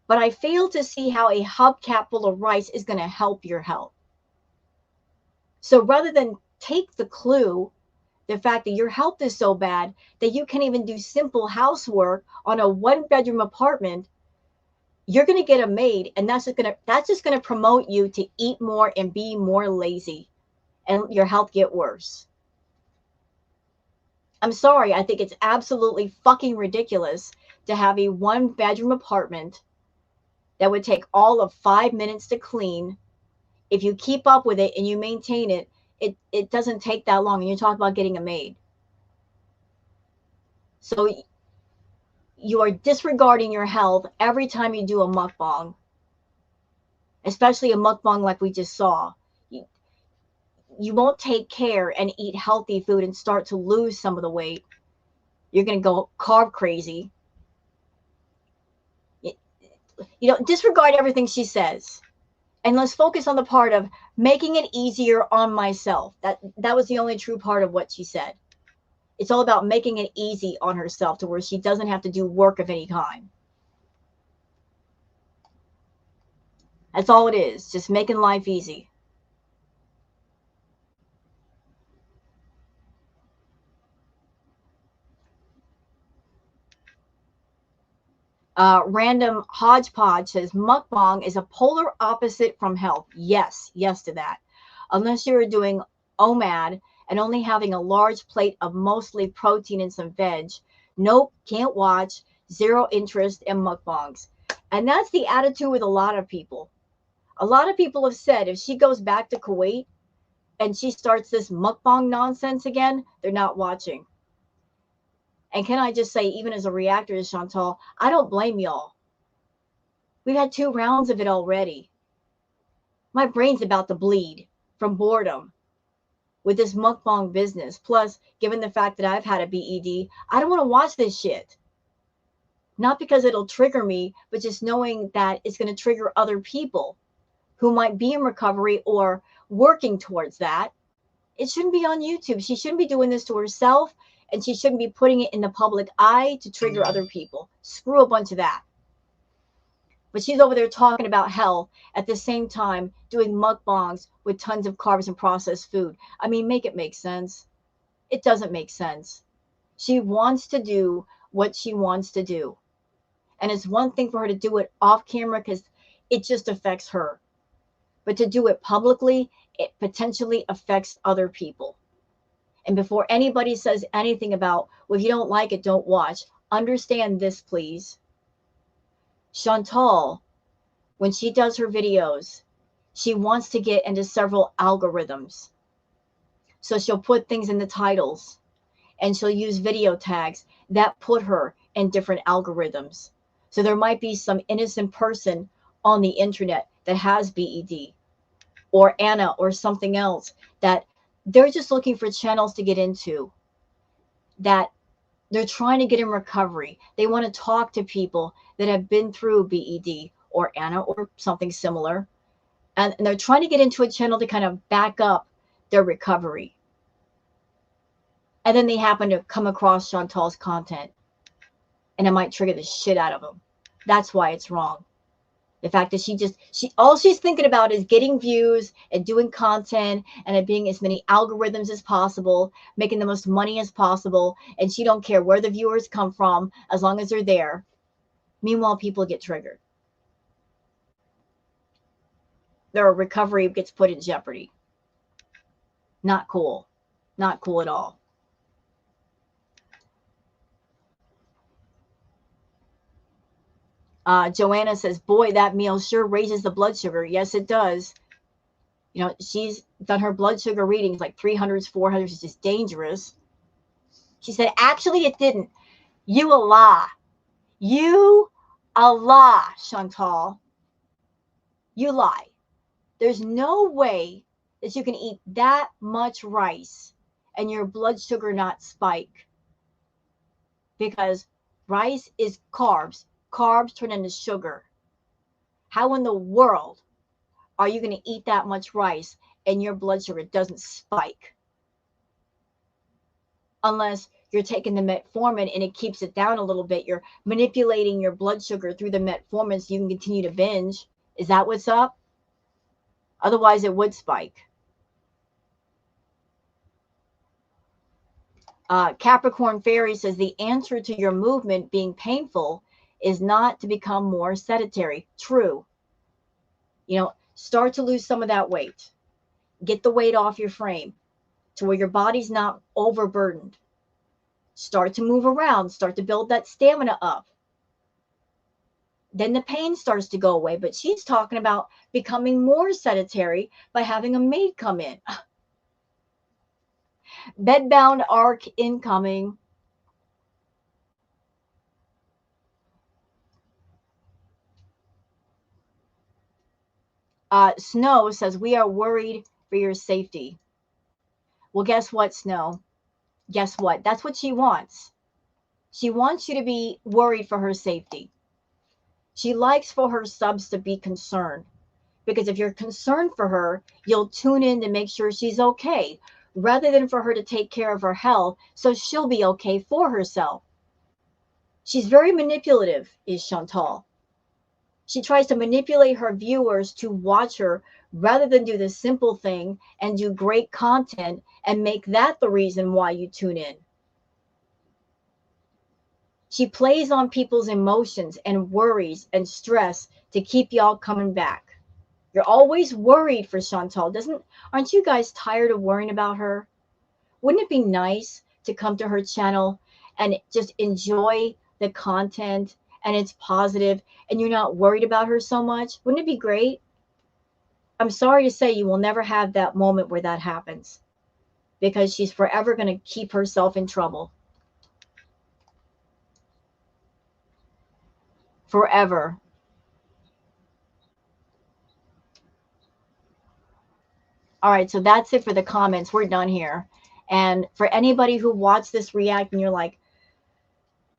but I fail to see how a hubcap full of rice is going to help your health. So rather than take the clue, the fact that your health is so bad that you can't even do simple housework on a 1-bedroom apartment, you're going to get a maid, and that's just going to promote you to eat more and be more lazy, and your health get worse. I'm sorry, I think it's absolutely fucking ridiculous to have a 1-bedroom apartment that would take all of 5 minutes to clean. If you keep up with it and you maintain it, it doesn't take that long. And you talk about getting a maid. So you are disregarding your health every time you do a mukbang, especially a mukbang like we just saw. You won't take care and eat healthy food and start to lose some of the weight. You're going to go carb crazy. Disregard everything she says. And let's focus on the part of making it easier on myself. That was the only true part of what she said. It's all about making it easy on herself to where she doesn't have to do work of any kind. That's all it is, just making life easy. Random Hodgepodge says, mukbang is a polar opposite from health. Yes to that. Unless you're doing OMAD and only having a large plate of mostly protein and some veg. Nope, can't watch. Zero interest in mukbangs. And that's the attitude with a lot of people. A lot of people have said if she goes back to Kuwait and she starts this mukbang nonsense again, they're not watching. And can I just say, even as a reactor to Shantal, I don't blame y'all. We've had 2 rounds of it already. My brain's about to bleed from boredom with this mukbang business. Plus, given the fact that I've had a BED, I don't want to watch this shit. Not because it'll trigger me, but just knowing that it's going to trigger other people who might be in recovery or working towards that. It shouldn't be on YouTube. She shouldn't be doing this to herself, and she shouldn't be putting it in the public eye to trigger other people. Screw a bunch of that. But she's over there talking about health at the same time doing mukbangs with tons of carbs and processed food. I mean, make it make sense. It doesn't make sense. She wants to do what she wants to do. And it's one thing for her to do it off camera because it just affects her. But to do it publicly, it potentially affects other people. And before anybody says anything about, well, if you don't like it, don't watch, understand this, please. Shantal, when she does her videos, she wants to get into several algorithms. So she'll put things in the titles and she'll use video tags that put her in different algorithms. So there might be some innocent person on the internet that has BED or Anna or something else that they're just looking for channels to get into, that they're trying to get in recovery. They want to talk to people that have been through BED or Anna or something similar. And they're trying to get into a channel to kind of back up their recovery. And then they happen to come across Shantal's content, and it might trigger the shit out of them. That's why it's wrong. The fact that all she's thinking about is getting views and doing content and it being as many algorithms as possible, making the most money as possible. And she don't care where the viewers come from as long as they're there. Meanwhile, people get triggered. Their recovery gets put in jeopardy. Not cool. Not cool at all. Joanna says, boy, that meal sure raises the blood sugar. Yes, it does. You know, she's done her blood sugar readings like 300s, 400s, which is dangerous. She said, actually, it didn't. You a lie. You a lie, Shantal. You lie. There's no way that you can eat that much rice and your blood sugar not spike. Because rice is carbs. Carbs turn into sugar. How in the world are you going to eat that much rice and your blood sugar doesn't spike? Unless you're taking the metformin and it keeps it down a little bit. You're manipulating your blood sugar through the metformin so you can continue to binge. Is that what's up? Otherwise, it would spike. Capricorn Fairy says the answer to your movement being painful is not to become more sedentary. True. You know, start to lose some of that weight. Get the weight off your frame to where your body's not overburdened. Start to move around. Start to build that stamina up. Then the pain starts to go away. But she's talking about becoming more sedentary by having a maid come in. Bedbound arc incoming. Snow says, we are worried for your safety. Well, guess what, Snow? Guess what? That's what she wants. She wants you to be worried for her safety. She likes for her subs to be concerned. Because if you're concerned for her, you'll tune in to make sure she's okay, rather than for her to take care of her health so she'll be okay for herself. She's very manipulative, is Shantal. She tries to manipulate her viewers to watch her rather than do the simple thing and do great content and make that the reason why you tune in. She plays on people's emotions and worries and stress to keep y'all coming back. You're always worried for Shantal. Aren't you guys tired of worrying about her? Wouldn't it be nice to come to her channel and just enjoy the content and it's positive and you're not worried about her so much? Wouldn't it be great? I'm sorry to say you will never have that moment where that happens, because she's forever going to keep herself in trouble. Forever. All right, so that's it for the comments. We're done here. And for anybody who watched this react and you're like,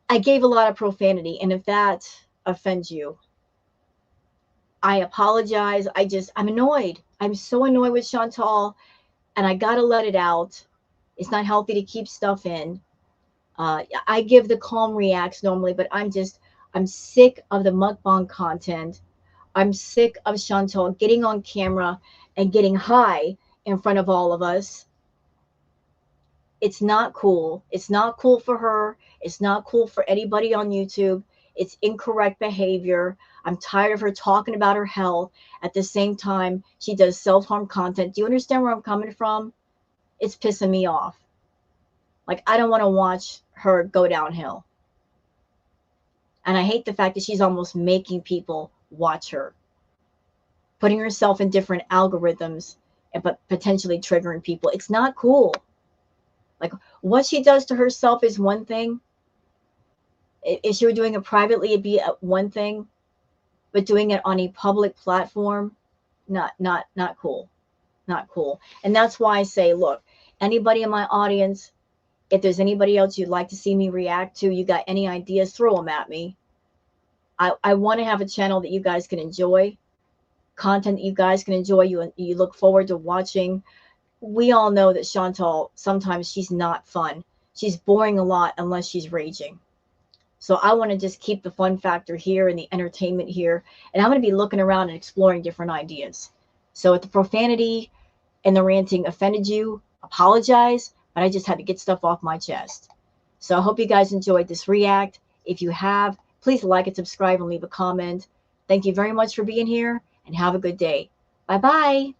I gave a lot of profanity, and if that offends you, I apologize. I'm annoyed. I'm so annoyed with Shantal, and I got to let it out. It's not healthy to keep stuff in. I give the calm reacts normally, but I'm sick of the mukbang content. I'm sick of Shantal getting on camera and getting high in front of all of us. It's not cool. It's not cool for her. It's not cool for anybody on YouTube. It's incorrect behavior. I'm tired of her talking about her health. At the same time, she does self-harm content. Do you understand where I'm coming from? It's pissing me off. Like, I don't want to watch her go downhill. And I hate the fact that she's almost making people watch her, putting herself in different algorithms, but potentially triggering people. It's not cool. Like, what she does to herself is one thing. If she were doing it privately, it'd be one thing. But doing it on a public platform, not cool. Not cool. And that's why I say, look, anybody in my audience, if there's anybody else you'd like to see me react to, you got any ideas, throw them at me. I want to have a channel that you guys can enjoy, content that you guys can enjoy, you look forward to watching. We all know that Shantal, sometimes she's not fun. She's boring a lot unless she's raging. So I want to just keep the fun factor here and the entertainment here. And I'm going to be looking around and exploring different ideas. So if the profanity and the ranting offended you, apologize. But I just had to get stuff off my chest. So I hope you guys enjoyed this react. If you have, please like and subscribe and leave a comment. Thank you very much for being here and have a good day. Bye-bye.